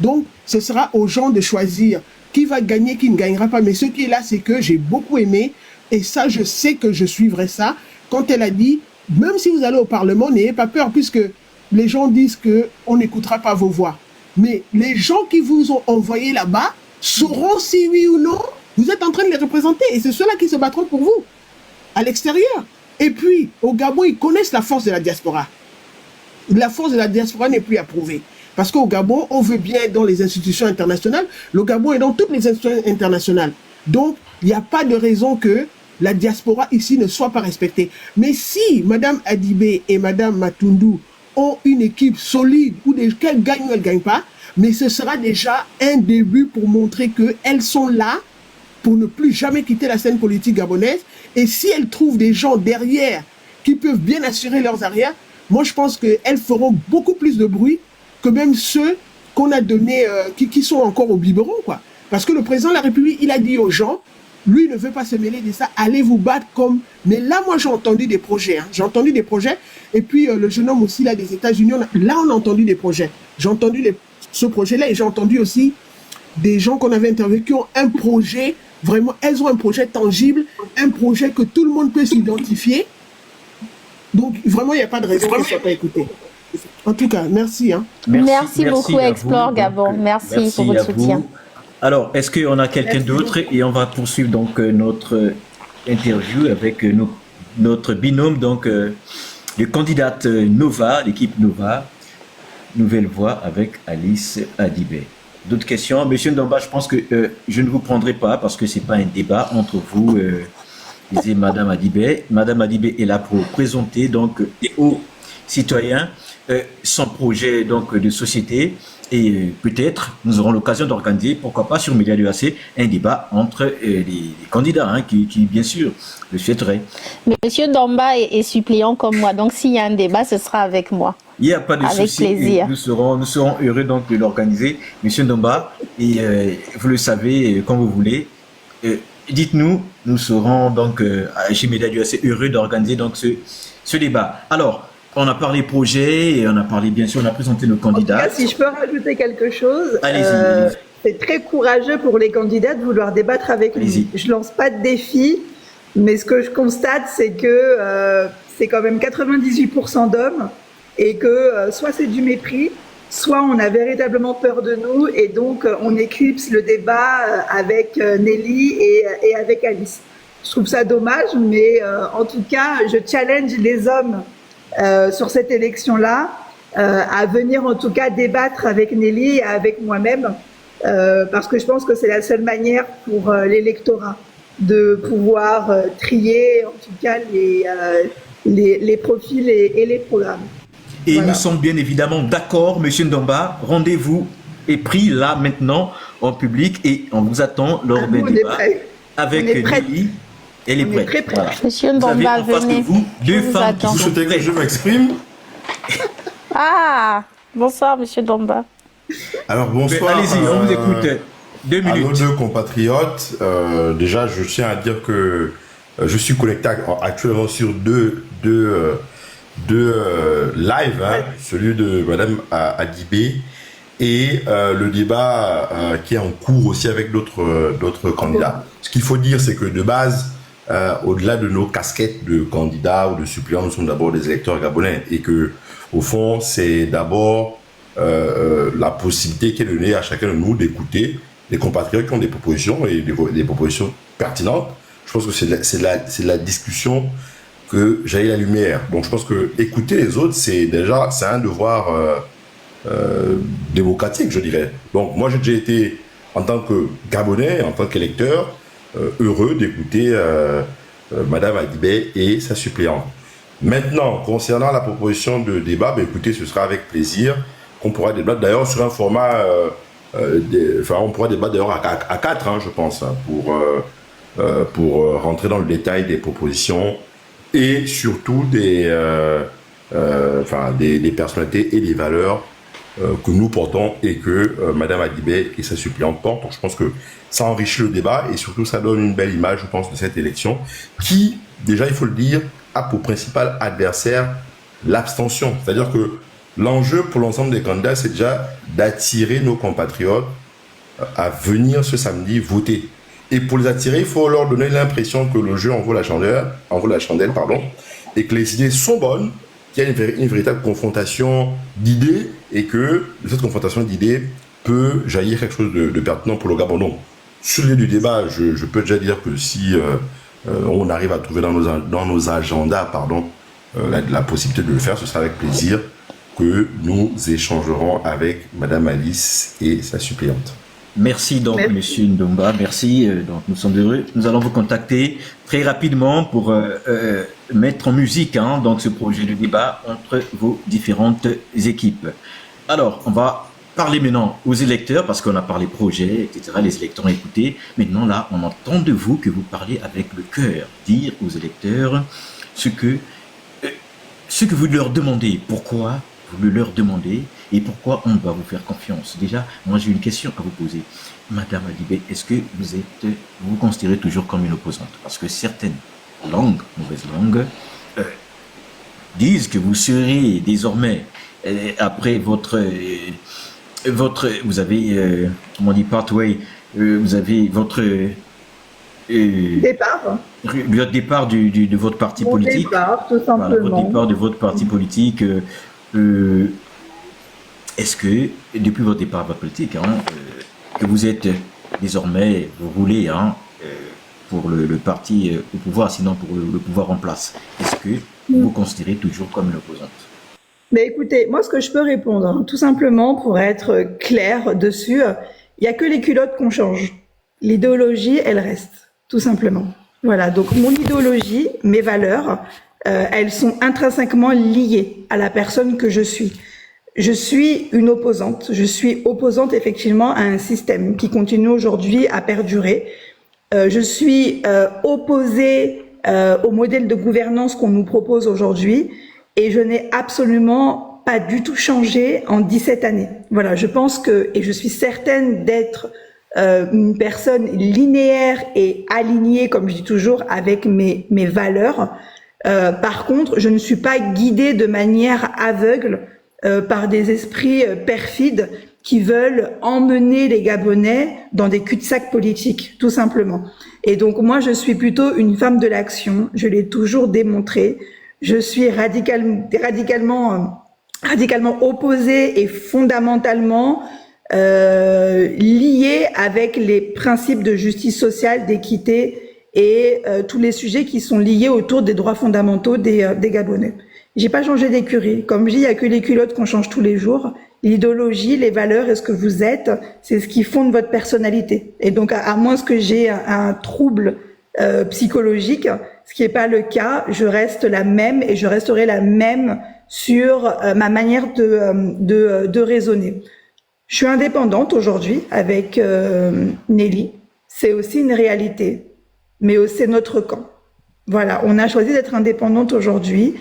Speaker 8: Donc, ce sera aux gens de choisir qui va gagner, qui ne gagnera pas. Mais ce qui est là, c'est que j'ai beaucoup aimé, et ça, je sais que je suivrai ça, quand elle a dit, même si vous allez au Parlement, n'ayez pas peur, puisque les gens disent qu'on n'écoutera pas vos voix. Mais les gens qui vous ont envoyé là-bas sauront si oui ou non, vous êtes en train de les représenter. Et c'est ceux-là qui se battront pour vous, à l'extérieur. Et puis, au Gabon, ils connaissent la force de la diaspora. La force de la diaspora n'est plus à prouver. Parce qu'au Gabon, on veut bien être dans les institutions internationales. Le Gabon est dans toutes les institutions internationales. Donc, il n'y a pas de raison que la diaspora ici ne soit pas respectée. Mais si Madame Adibé et Madame Matundu ont une équipe solide, ou qu'elles gagnent ou elles ne gagnent pas, mais ce sera déjà un début pour montrer qu'elles sont là pour ne plus jamais quitter la scène politique gabonaise. Et si elles trouvent des gens derrière qui peuvent bien assurer leurs arrières, moi je pense qu'elles feront beaucoup plus de bruit que même ceux qu'on a donnés, qui sont encore au biberon, quoi. Parce que le président de la République, il a dit aux gens, lui ne veut pas se mêler de ça, allez vous battre comme... Mais là, moi, j'ai entendu des projets. J'ai entendu des projets. Et puis, le jeune homme aussi, là, des États-Unis, là, on a entendu des projets. J'ai entendu ce projet-là et j'ai entendu aussi des gens qu'on avait interviewés qui ont un projet, vraiment, elles ont un projet tangible, un projet que tout le monde peut s'identifier. Donc, vraiment, il n'y a pas de raison qu'ils ne soient pas écoutés. En tout cas, merci.
Speaker 1: Merci beaucoup, Explore Gabon. Merci pour votre soutien.
Speaker 2: Alors, est-ce qu'on a quelqu'un d'autre? Et on va poursuivre donc notre interview avec notre binôme, donc le candidate Nova, l'équipe Nova, Nouvelle Voix avec Alice Adibé. D'autres questions? Monsieur Ndomba, je pense que je ne vous prendrai pas parce que ce n'est pas un débat entre vous et Madame Adibé. Madame Adibé est là pour présenter donc aux citoyens son projet donc de société. Et peut-être, nous aurons l'occasion d'organiser, pourquoi pas, sur Média UAC, un débat entre les candidats, qui, bien sûr, le souhaiteraient.
Speaker 1: Monsieur Ndomba est suppléant comme moi, donc s'il y a un débat, ce sera avec moi.
Speaker 2: Il n'y a pas de souci.
Speaker 1: Avec plaisir.
Speaker 2: Nous serons heureux donc de l'organiser, Monsieur Ndomba. Et vous le savez, quand vous voulez, dites-nous, nous serons donc chez Média UAC heureux d'organiser donc ce débat. Alors, on a parlé projet et on a parlé, bien sûr, on a présenté nos candidats.
Speaker 4: En tout cas, si je peux rajouter quelque chose,
Speaker 2: allez-y.
Speaker 4: C'est très courageux pour les candidats de vouloir débattre avec lui. Je lance pas de défi, mais ce que je constate, c'est que c'est quand même 98% d'hommes et que soit c'est du mépris, soit on a véritablement peur de nous et donc on éclipse le débat avec Nelly et avec Alice. Je trouve ça dommage, mais en tout cas, je challenge les hommes sur cette élection-là, à venir en tout cas débattre avec Nelly et avec moi-même, parce que je pense que c'est la seule manière pour l'électorat de pouvoir trier en tout cas les profils et les programmes.
Speaker 2: Et voilà. Nous sommes bien évidemment d'accord, Monsieur Ndomba, rendez-vous est pris là maintenant en public et on vous attend lors d'un débat avec Nelly. Elle est prête.
Speaker 4: Très prête.
Speaker 2: Voilà.
Speaker 1: Monsieur Ndomba, venez.
Speaker 2: Vous, deux femmes qui sont prêtes.
Speaker 9: Je m'exprime.
Speaker 1: Ah, bonsoir, Monsieur Ndomba.
Speaker 9: Alors, bonsoir.
Speaker 2: Allez-y, on vous écoute. 2 minutes.
Speaker 9: À nos deux compatriotes, déjà, je tiens à dire que je suis connecté actuellement sur deux lives, celui de Madame Adibé et le débat qui est en cours aussi avec d'autres candidats. Ce qu'il faut dire, c'est que de base, au-delà de nos casquettes de candidats ou de suppléants, nous sommes d'abord des électeurs gabonais et que, au fond, c'est d'abord la possibilité qui est donnée à chacun de nous d'écouter des compatriotes qui ont des propositions et des propositions pertinentes. Je pense que c'est la discussion que jaillit la lumière. Donc, je pense que écouter les autres, c'est un devoir démocratique, je dirais. Donc, moi, j'ai déjà été, en tant que Gabonais, en tant qu'électeur, heureux d'écouter Madame Adibé et sa suppléante. Maintenant, concernant la proposition de débat, écoutez, ce sera avec plaisir qu'on pourra débattre d'ailleurs sur un format, on pourra débattre d'ailleurs à 4, je pense, pour rentrer dans le détail des propositions et surtout des personnalités et des valeurs que nous portons et que Madame Adibé et sa suppléante portent. Donc, je pense que ça enrichit le débat et surtout ça donne une belle image, je pense, de cette élection qui, déjà, il faut le dire, a pour principal adversaire l'abstention. C'est-à-dire que l'enjeu pour l'ensemble des candidats, c'est déjà d'attirer nos compatriotes à venir ce samedi voter. Et pour les attirer, il faut leur donner l'impression que le jeu en vaut la chandelle, et que les idées sont bonnes, qu'il y a une véritable confrontation d'idées et que de cette confrontation d'idées peut jaillir quelque chose de pertinent pour le Gabon. Donc, sur le lieu du débat, je peux déjà dire que si on arrive à trouver dans nos agendas la possibilité de le faire, ce sera avec plaisir que nous échangerons avec Madame Alice et sa suppléante.
Speaker 2: Merci donc, Monsieur Ndomba. Merci. Donc, nous sommes heureux. Nous allons vous contacter très rapidement pour mettre en musique donc ce projet de débat entre vos différentes équipes. Alors, on va parler maintenant aux électeurs parce qu'on a parlé projet, etc. Les électeurs ont écouté. Maintenant, là, on entend de vous que vous parlez avec le cœur. Dire aux électeurs ce que vous leur demandez. Pourquoi vous le leur demandez et pourquoi on doit vous faire confiance. Déjà, moi j'ai une question à vous poser. Madame Adibé, est-ce que vous vous considérez toujours comme une opposante? Parce que certaines langues, mauvaises langues, disent que vous serez désormais, après votre vous avez, comment on dit, pathway, vous avez votre
Speaker 4: départ.
Speaker 2: Le départ de votre parti politique.
Speaker 4: Départ, tout simplement.
Speaker 2: Voilà, votre départ de votre parti politique. Est-ce que, depuis votre départ à votre politique, que vous êtes désormais, vous roulez pour le parti au pouvoir, sinon pour le pouvoir en place, est-ce que vous vous considérez toujours comme une opposante?
Speaker 4: Mais écoutez, moi ce que je peux répondre, tout simplement pour être clair dessus, il n'y a que les culottes qu'on change. L'idéologie, elle reste, tout simplement. Voilà, donc mon idéologie, mes valeurs, elles sont intrinsèquement liées à la personne que je suis. Je suis une opposante. Je suis opposante effectivement à un système qui continue aujourd'hui à perdurer. Je suis opposée au modèle de gouvernance qu'on nous propose aujourd'hui et je n'ai absolument pas du tout changé en 17 années. Voilà, je pense que, et je suis certaine d'être une personne linéaire et alignée, comme je dis toujours, avec mes valeurs. Par contre, je ne suis pas guidée de manière aveugle par des esprits perfides qui veulent emmener les Gabonais dans des cul-de-sac politiques, tout simplement. Et donc moi, je suis plutôt une femme de l'action, je l'ai toujours démontré. Je suis radicalement opposée et fondamentalement liée avec les principes de justice sociale, d'équité et tous les sujets qui sont liés autour des droits fondamentaux des Gabonais. J'ai pas changé d'écurie. Comme je dis, il y a que les culottes qu'on change tous les jours. L'idéologie, les valeurs et ce que vous êtes, c'est ce qui fonde votre personnalité. Et donc, à moins que j'ai un trouble psychologique, ce qui n'est pas le cas, je reste la même et je resterai la même sur ma manière de raisonner. Je suis indépendante aujourd'hui avec Nelly. C'est aussi une réalité, mais c'est notre camp. Voilà, on a choisi d'être indépendante aujourd'hui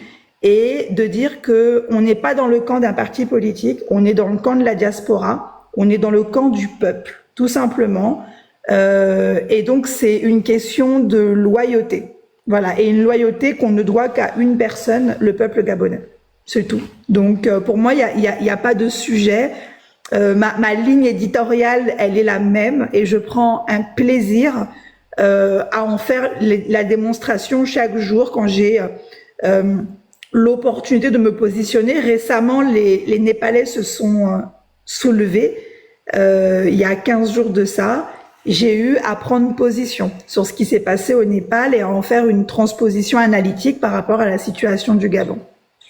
Speaker 4: et de dire que on n'est pas dans le camp d'un parti politique, on est dans le camp de la diaspora, on est dans le camp du peuple, tout simplement. Et donc c'est une question de loyauté. Voilà, et une loyauté qu'on ne doit qu'à une personne, le peuple gabonais. C'est tout. Donc pour moi, il y a pas de sujet. Ma ligne éditoriale, elle est la même et je prends un plaisir à en faire la démonstration chaque jour quand j'ai l'opportunité de me positionner. Récemment, les Népalais se sont soulevés il y a 15 jours de ça. J'ai eu à prendre position sur ce qui s'est passé au Népal et à en faire une transposition analytique par rapport à la situation du Gabon.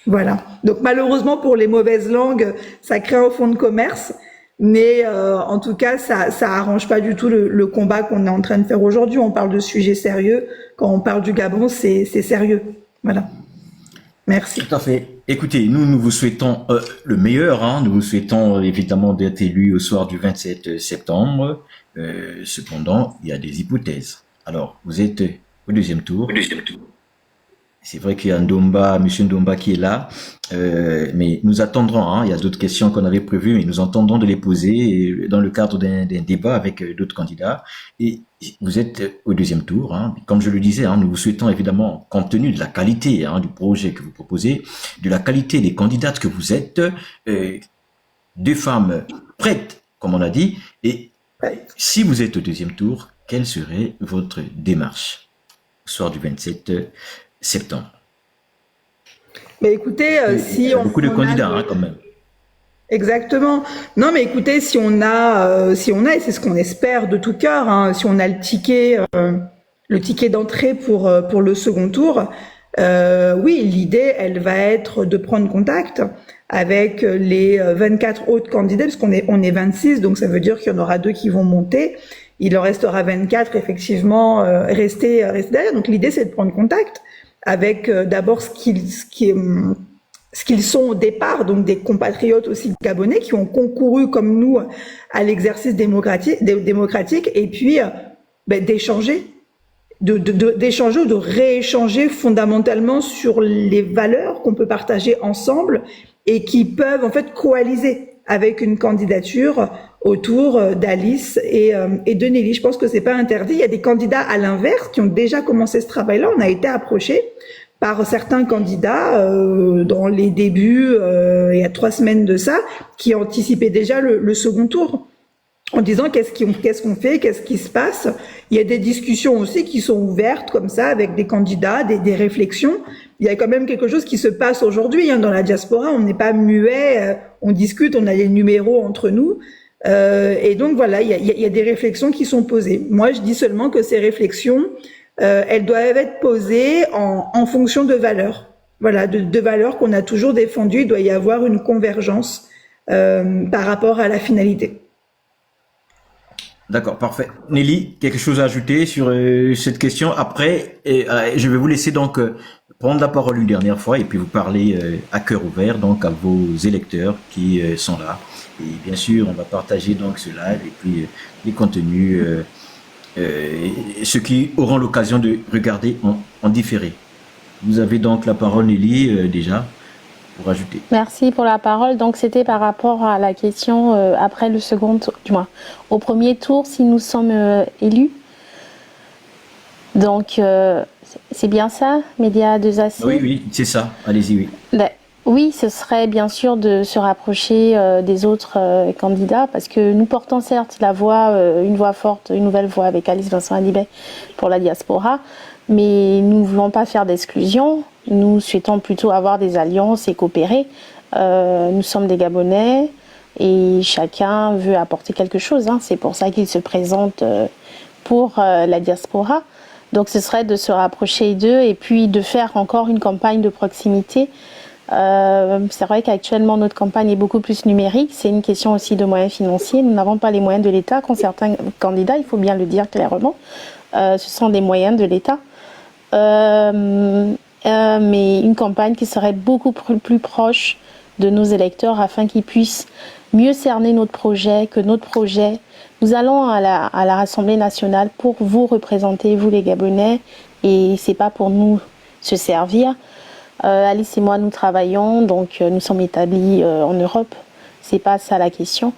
Speaker 4: Voilà. Donc malheureusement pour les mauvaises langues, ça crée un fonds de commerce, mais en tout cas ça arrange pas du tout le combat qu'on est en train de faire aujourd'hui. On parle de sujets sérieux. Quand on parle du Gabon, c'est sérieux. Voilà. Merci.
Speaker 2: Tout à fait. Écoutez, nous vous souhaitons le meilleur. Nous vous souhaitons évidemment d'être élu au soir du 27 septembre. Cependant, il y a des hypothèses. Alors, vous êtes au deuxième tour. C'est vrai qu'il y a Monsieur Ndomba qui est là, mais nous attendrons. Il y a d'autres questions qu'on avait prévues, mais nous entendons de les poser dans le cadre d'un débat avec d'autres candidats. Et vous êtes au deuxième tour. Comme je le disais, nous vous souhaitons évidemment, compte tenu de la qualité du projet que vous proposez, de la qualité des candidates que vous êtes, deux femmes prêtes, comme on a dit. Et si vous êtes au deuxième tour, quelle serait votre démarche au soir du 27 septembre?
Speaker 4: Mais écoutez, si
Speaker 2: il y a beaucoup de candidats quand même.
Speaker 4: Exactement. Non, mais écoutez, si on a, et c'est ce qu'on espère de tout cœur, si on a le ticket d'entrée pour le second tour, oui, l'idée, elle va être de prendre contact avec les 24 autres candidats, parce on est 26, donc ça veut dire qu'il y en aura 2 qui vont monter. Il en restera 24, effectivement, rester derrière. Donc l'idée, c'est de prendre contact avec d'abord ce qu'ils sont au départ, donc des compatriotes aussi gabonais qui ont concouru comme nous à l'exercice démocratique, et puis d'échanger, d'échanger ou de rééchanger fondamentalement sur les valeurs qu'on peut partager ensemble et qui peuvent en fait coaliser avec une candidature autour d'Alice et de Nelly. Je pense que c'est pas interdit. Il y a des candidats à l'inverse qui ont déjà commencé ce travail-là. On a été approchés par certains candidats dans les débuts, il y a 3 semaines de ça, qui anticipaient déjà le second tour, en disant qu'est-ce qu'on fait, qu'est-ce qui se passe. Il y a des discussions aussi qui sont ouvertes comme ça avec des candidats, des réflexions. Il y a quand même quelque chose qui se passe aujourd'hui dans la diaspora. On n'est pas muet, on discute, on a les numéros entre nous. Et donc voilà, il y a des réflexions qui sont posées. Moi, je dis seulement que ces réflexions, elles doivent être posées en fonction de valeurs. Voilà, de valeurs qu'on a toujours défendues. Il doit y avoir une convergence par rapport à la finalité.
Speaker 2: D'accord, parfait. Nelly, quelque chose à ajouter sur cette question? Après, je vais vous laisser donc prendre la parole une dernière fois et puis vous parler à cœur ouvert donc à vos électeurs qui sont là. Et bien sûr, on va partager donc ce live et puis les contenus, ceux qui auront l'occasion de regarder en différé. Vous avez donc la parole, Nelly, déjà, pour ajouter.
Speaker 1: Merci pour la parole. Donc, c'était par rapport à la question après le second tour, du moins, au premier tour, si nous sommes élus. Donc, c'est bien ça, Média 2AC?
Speaker 2: Oui, c'est ça. Allez-y, oui.
Speaker 1: Oui, ce serait bien sûr de se rapprocher des autres candidats parce que nous portons certes la voix, une voix forte, une nouvelle voix avec Alice Vincent Adibé pour la diaspora, mais nous ne voulons pas faire d'exclusion. Nous souhaitons plutôt avoir des alliances et coopérer. Nous sommes des Gabonais et chacun veut apporter quelque chose. C'est pour ça qu'il se présente pour la diaspora. Donc ce serait de se rapprocher d'eux et puis de faire encore une campagne de proximité. C'est vrai qu'actuellement notre campagne est beaucoup plus numérique. C'est une question aussi de moyens financiers. Nous n'avons pas les moyens de l'État. Quand certains candidats, il faut bien le dire clairement, ce sont des moyens de l'État. Mais une campagne qui serait beaucoup plus proche de nos électeurs afin qu'ils puissent mieux cerner notre projet, que notre projet. Nous allons à la Assemblée nationale pour vous représenter, vous les Gabonais, et c'est pas pour nous se servir. Alice et moi, nous travaillons, donc nous sommes établis en Europe. C'est pas ça la question.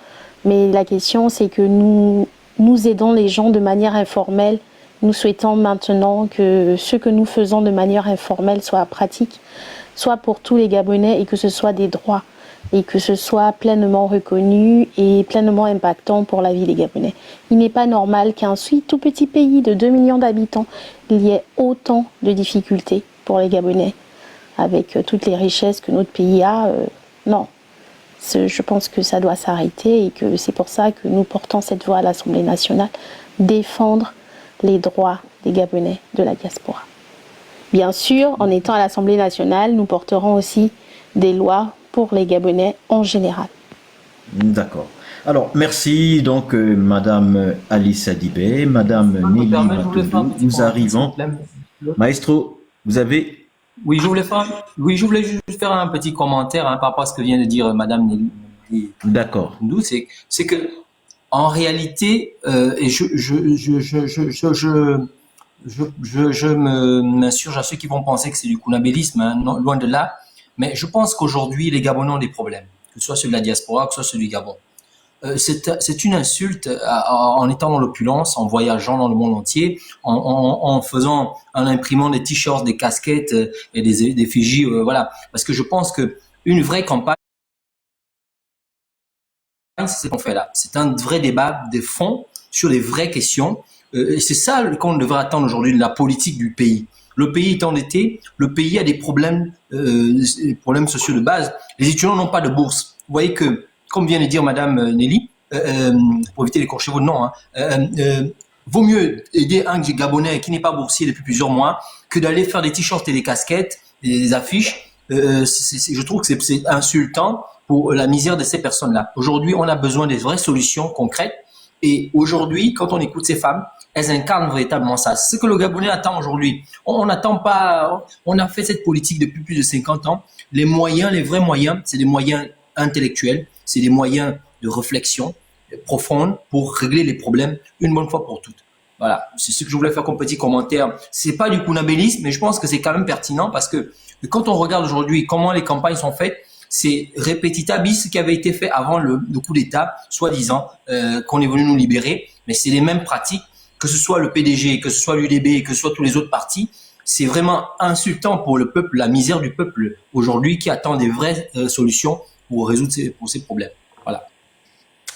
Speaker 1: Mais la question, c'est que nous aidons les gens de manière informelle. Nous souhaitons maintenant que ce que nous faisons de manière informelle soit pratique, soit pour tous les Gabonais et que ce soit des droits et que ce soit pleinement reconnu et pleinement impactant pour la vie des Gabonais. Il n'est pas normal qu'un tout petit pays de 2 millions d'habitants, il y ait autant de difficultés pour les Gabonais avec toutes les richesses que notre pays a. Non, je pense que ça doit s'arrêter et que c'est pour ça que nous portons cette voix à l'Assemblée nationale, défendre les droits des Gabonais de la diaspora. Bien sûr, en étant à l'Assemblée nationale, nous porterons aussi des lois pour les Gabonais en général.
Speaker 2: D'accord. Alors, merci donc Madame Alice Adibé, Madame Nelly Matondo. Nous arrivons. Maestro, vous avez...
Speaker 6: Oui, je voulais juste faire un petit commentaire par rapport à ce que vient de dire Madame Nelly.
Speaker 2: D'accord.
Speaker 6: C'est que en réalité, et je m'insurge à ceux qui vont penser que c'est du kunabélisme, non, loin de là. Mais je pense qu'aujourd'hui, les Gabonais ont des problèmes, que ce soit ceux de la diaspora, que ce soit ceux du Gabon. C'est une insulte en étant dans l'opulence, en voyageant dans le monde entier, en imprimant des t-shirts, des casquettes et des effigies, voilà. Parce que je pense que une vraie campagne, c'est ce qu'on fait là. C'est un vrai débat de fond sur les vraies questions. Et c'est ça qu'on devrait attendre aujourd'hui de la politique du pays. Le pays est endetté, le pays a des problèmes sociaux de base. Les étudiants n'ont pas de bourse. Vous voyez que, comme vient de dire Madame Nelly, pour éviter d'écorcher votre nom, vaut mieux aider un Gabonais qui n'est pas boursier depuis plusieurs mois que d'aller faire des t-shirts et des casquettes, des affiches je trouve que c'est insultant pour la misère de ces personnes-là. Aujourd'hui, on a besoin des vraies solutions concrètes. Et aujourd'hui, quand on écoute ces femmes, elles incarnent véritablement ça. C'est ce que le Gabonais attend aujourd'hui. On n'attend pas, on a fait cette politique depuis plus de 50 ans. Les moyens, les vrais moyens, c'est des moyens intellectuels, c'est des moyens de réflexion profonde pour régler les problèmes une bonne fois pour toutes. Voilà, c'est ce que je voulais faire comme petit commentaire. C'est pas du kunabélisme, mais je pense que c'est quand même pertinent parce que quand on regarde aujourd'hui comment les campagnes sont faites, c'est répétitabis ce qui avait été fait avant le coup d'État, soi-disant qu'on est venu nous libérer, mais c'est les mêmes pratiques, que ce soit le PDG, que ce soit l'UDB, que ce soit tous les autres partis. C'est vraiment insultant pour le peuple, la misère du peuple aujourd'hui qui attend des vraies solutions pour résoudre ces problèmes. Voilà.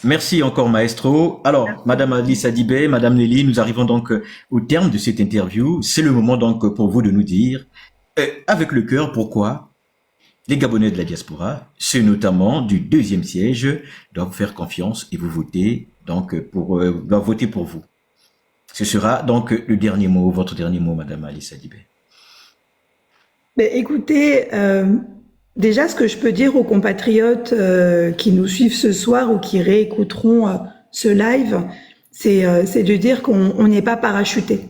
Speaker 2: Merci encore, maestro. Alors, Madame Alice Adibé, Madame Nelly, nous arrivons donc au terme de cette interview. C'est le moment donc pour vous de nous dire, avec le cœur, pourquoi les Gabonais de la diaspora, ceux notamment du 2e siège, doivent faire confiance et vous voter donc doivent voter pour vous. Ce sera donc le dernier mot, votre dernier mot, Madame Alice Adibé.
Speaker 4: Écoutez, déjà, ce que je peux dire aux compatriotes qui nous suivent ce soir ou qui réécouteront ce live, c'est de dire qu'on n'est pas parachuté.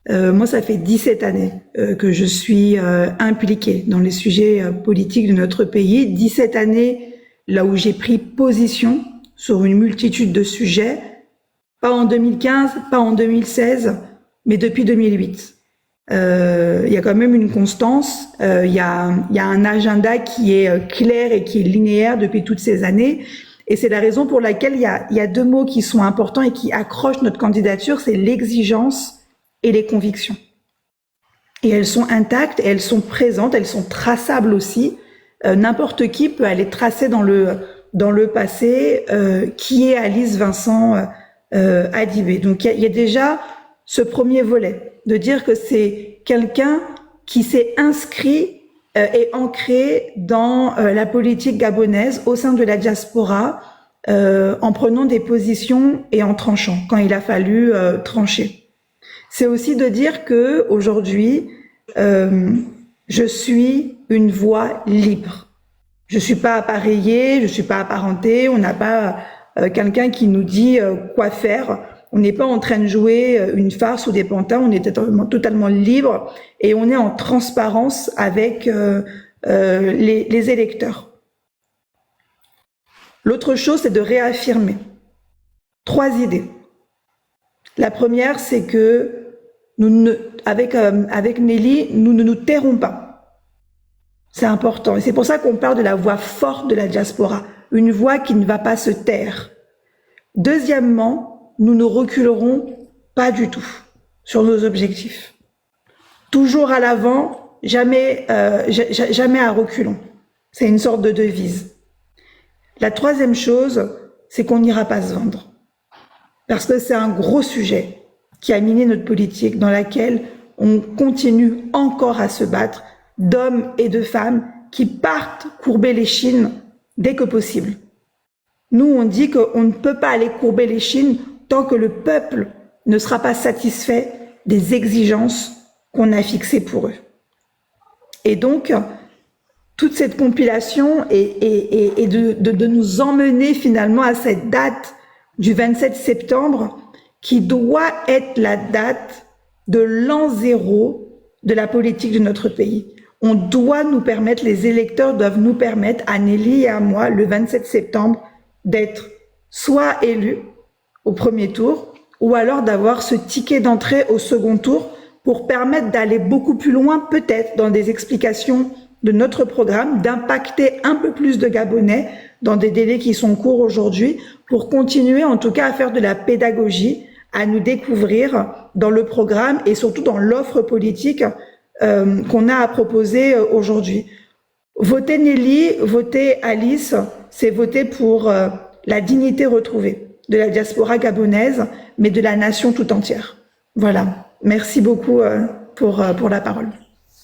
Speaker 4: Moi, ça fait 17 années que je suis impliquée dans les sujets politiques de notre pays. 17 années là où j'ai pris position sur une multitude de sujets, pas en 2015, pas en 2016, mais depuis 2008. Il y a quand même une constance, il y a un agenda qui est clair et qui est linéaire depuis toutes ces années. Et c'est la raison pour laquelle il y a deux mots qui sont importants et qui accrochent notre candidature, c'est l'exigence et les convictions. Et elles sont intactes, et elles sont présentes, elles sont traçables aussi. N'importe qui peut aller tracer dans le passé qui est Alice Vincent Adibé. Donc il y a déjà ce premier volet, de dire que c'est quelqu'un qui s'est inscrit et ancré dans la politique gabonaise au sein de la diaspora en prenant des positions et en tranchant quand il a fallu trancher. C'est aussi de dire que aujourd'hui, je suis une voix libre. Je suis pas appareillée, je suis pas apparentée. On n'a pas quelqu'un qui nous dit quoi faire. On n'est pas en train de jouer une farce ou des pantins. On est totalement libre et on est en transparence avec les électeurs. L'autre chose, c'est de réaffirmer 3 idées. La première, c'est que avec Nelly, nous ne nous tairons pas. C'est important. Et c'est pour ça qu'on parle de la voix forte de la diaspora. Une voix qui ne va pas se taire. Deuxièmement, nous ne reculerons pas du tout sur nos objectifs. Toujours à l'avant, jamais à reculons. C'est une sorte de devise. La troisième chose, c'est qu'on n'ira pas se vendre. Parce que c'est un gros sujet qui a miné notre politique, dans laquelle on continue encore à se battre d'hommes et de femmes qui partent courber l'échine dès que possible. Nous, on dit qu'on ne peut pas aller courber l'échine tant que le peuple ne sera pas satisfait des exigences qu'on a fixées pour eux. Et donc, toute cette compilation et de nous emmener finalement à cette date du 27 septembre qui doit être la date de l'an zéro de la politique de notre pays. On doit nous permettre, les électeurs doivent nous permettre, à Nelly et à moi, le 27 septembre, d'être soit élus au premier tour, ou alors d'avoir ce ticket d'entrée au second tour pour permettre d'aller beaucoup plus loin, peut-être, dans des explications de notre programme, d'impacter un peu plus de Gabonais dans des délais qui sont courts aujourd'hui, pour continuer en tout cas à faire de la pédagogie, à nous découvrir dans le programme et surtout dans l'offre politique qu'on a à proposer aujourd'hui. Voter Nelly, voter Alice, c'est voter pour la dignité retrouvée de la diaspora gabonaise, mais de la nation tout entière. Voilà. Merci beaucoup pour la parole.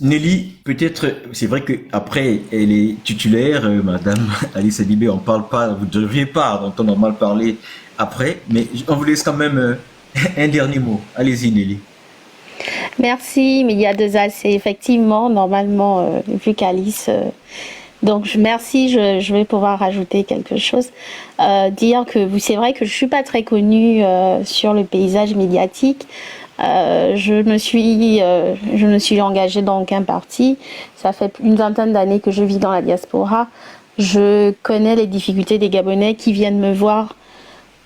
Speaker 2: Nelly, peut-être, c'est vrai qu'après, elle est titulaire, Madame Alice Adibé, on parle pas, vous ne deviez pas entendre mal parler après, mais on vous laisse quand même un dernier mot. Allez-y, Nelly.
Speaker 1: Merci, Média 2A, c'est effectivement, normalement, vu qu'Alice... donc, merci, je vais pouvoir rajouter quelque chose. Dire que c'est vrai que je suis pas très connue sur le paysage médiatique. Je me suis engagée dans aucun parti. Ça fait une vingtaine d'années que je vis dans la diaspora. Je connais les difficultés des Gabonais qui viennent me voir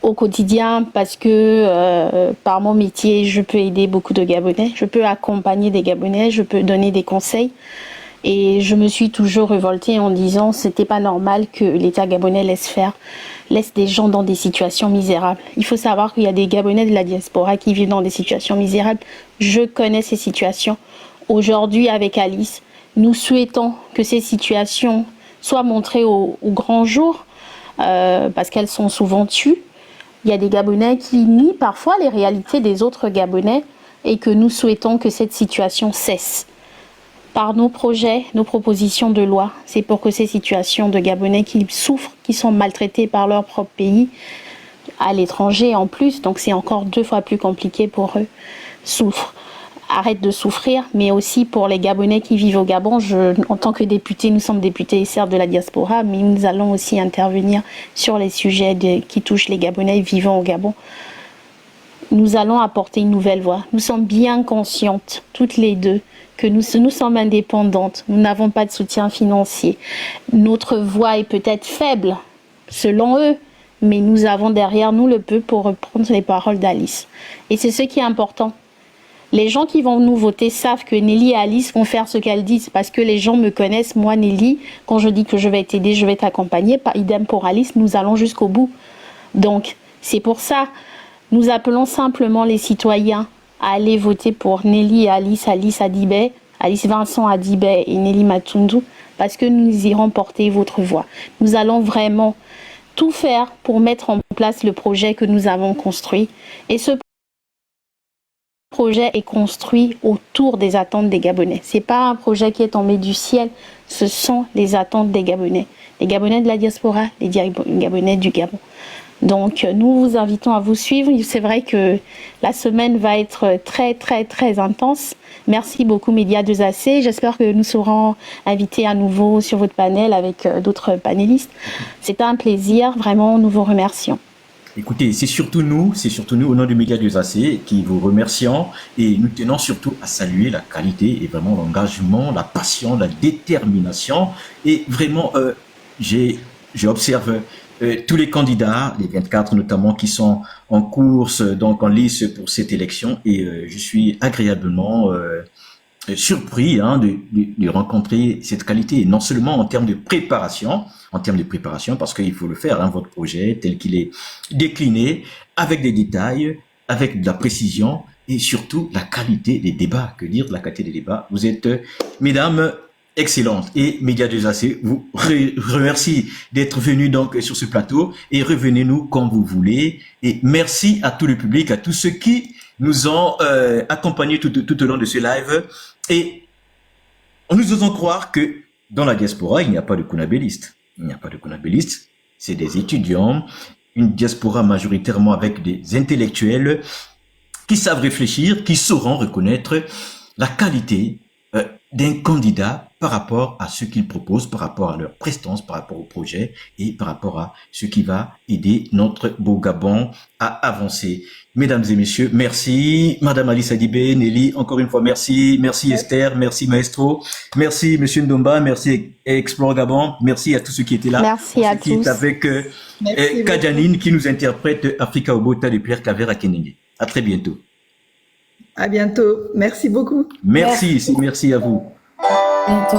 Speaker 1: au quotidien parce que par mon métier, je peux aider beaucoup de Gabonais. Je peux accompagner des Gabonais, je peux donner des conseils. Et je me suis toujours révoltée en disant c'était pas normal que l'État gabonais laisse des gens dans des situations misérables. Il faut savoir qu'il y a des Gabonais de la diaspora qui vivent dans des situations misérables. Je connais ces situations. Aujourd'hui, avec Alice, nous souhaitons que ces situations soient montrées au grand jour parce qu'elles sont souvent tues. Il y a des Gabonais qui nient parfois les réalités des autres Gabonais et que nous souhaitons que cette situation cesse. Par nos projets, nos propositions de loi, c'est pour que ces situations de Gabonais qui souffrent, qui sont maltraités par leur propre pays, à l'étranger en plus, donc c'est encore 2 fois plus compliqué pour eux, arrêtent de souffrir, mais aussi pour les Gabonais qui vivent au Gabon. En tant que député, nous sommes députés certes de la diaspora, mais nous allons aussi intervenir sur les sujets qui touchent les Gabonais vivant au Gabon. Nous allons apporter une nouvelle voix. Nous sommes bien conscientes, toutes les deux, que nous sommes indépendantes. Nous n'avons pas de soutien financier. Notre voix est peut-être faible, selon eux, mais nous avons derrière nous le peu pour reprendre les paroles d'Alice. Et c'est ce qui est important. Les gens qui vont nous voter savent que Nelly et Alice vont faire ce qu'elles disent parce que les gens me connaissent. Moi, Nelly, quand je dis que je vais t'aider, je vais t'accompagner. Idem pour Alice, nous allons jusqu'au bout. Donc, c'est pour ça, nous appelons simplement les citoyens à aller voter pour Nelly et Alice Adibé, Alice Vincent Adibé et Nelly Matundu, parce que nous irons porter votre voix. Nous allons vraiment tout faire pour mettre en place le projet que nous avons construit. Et ce projet est construit autour des attentes des Gabonais. C'est pas un projet qui est tombé du ciel, ce sont les attentes des Gabonais. Les Gabonais de la diaspora, les Gabonais du Gabon. Donc, nous vous invitons à vous suivre. C'est vrai que la semaine va être très, très, très intense. Merci beaucoup, Média 2AC. J'espère que nous serons invités à nouveau sur votre panel avec d'autres panélistes. C'est un plaisir. Vraiment, nous vous remercions.
Speaker 2: Écoutez, c'est surtout nous, au nom du Média 2AC, qui vous remercions et nous tenons surtout à saluer la qualité et vraiment l'engagement, la passion, la détermination. Et vraiment, j'observe tous les candidats, les 24 notamment, qui sont en course, donc en lice pour cette élection, et je suis agréablement surpris de rencontrer cette qualité, non seulement en termes de préparation, parce qu'il faut le faire, votre projet tel qu'il est décliné, avec des détails, avec de la précision, et surtout la qualité des débats. Que dire de la qualité des débats? Vous êtes, mesdames, excellente. Et Média 2AC vous remercie d'être venu donc sur ce plateau et revenez-nous quand vous voulez. Et merci à tout le public, à tous ceux qui nous ont accompagnés tout au long de ce live. Et nous osons croire que dans la diaspora, il n'y a pas de kunabélistes. Il n'y a pas de kunabélistes. C'est des étudiants, une diaspora majoritairement avec des intellectuels qui savent réfléchir, qui sauront reconnaître la qualité d'un candidat par rapport à ce qu'il propose, par rapport à leur prestance, par rapport au projet et par rapport à ce qui va aider notre beau Gabon à avancer. Mesdames et messieurs, merci. Madame Alice Adibé, Nelly, encore une fois, merci. Merci Esther, merci Maestro, merci Monsieur Ndomba, merci Explore Gabon, merci à tous ceux qui étaient là.
Speaker 1: Merci à tous.
Speaker 2: Qui est avec Kadjanine qui nous interprète Africa Obota de Pierre Claver à Kenenge. À très bientôt.
Speaker 4: À bientôt. Merci beaucoup.
Speaker 2: Merci à vous.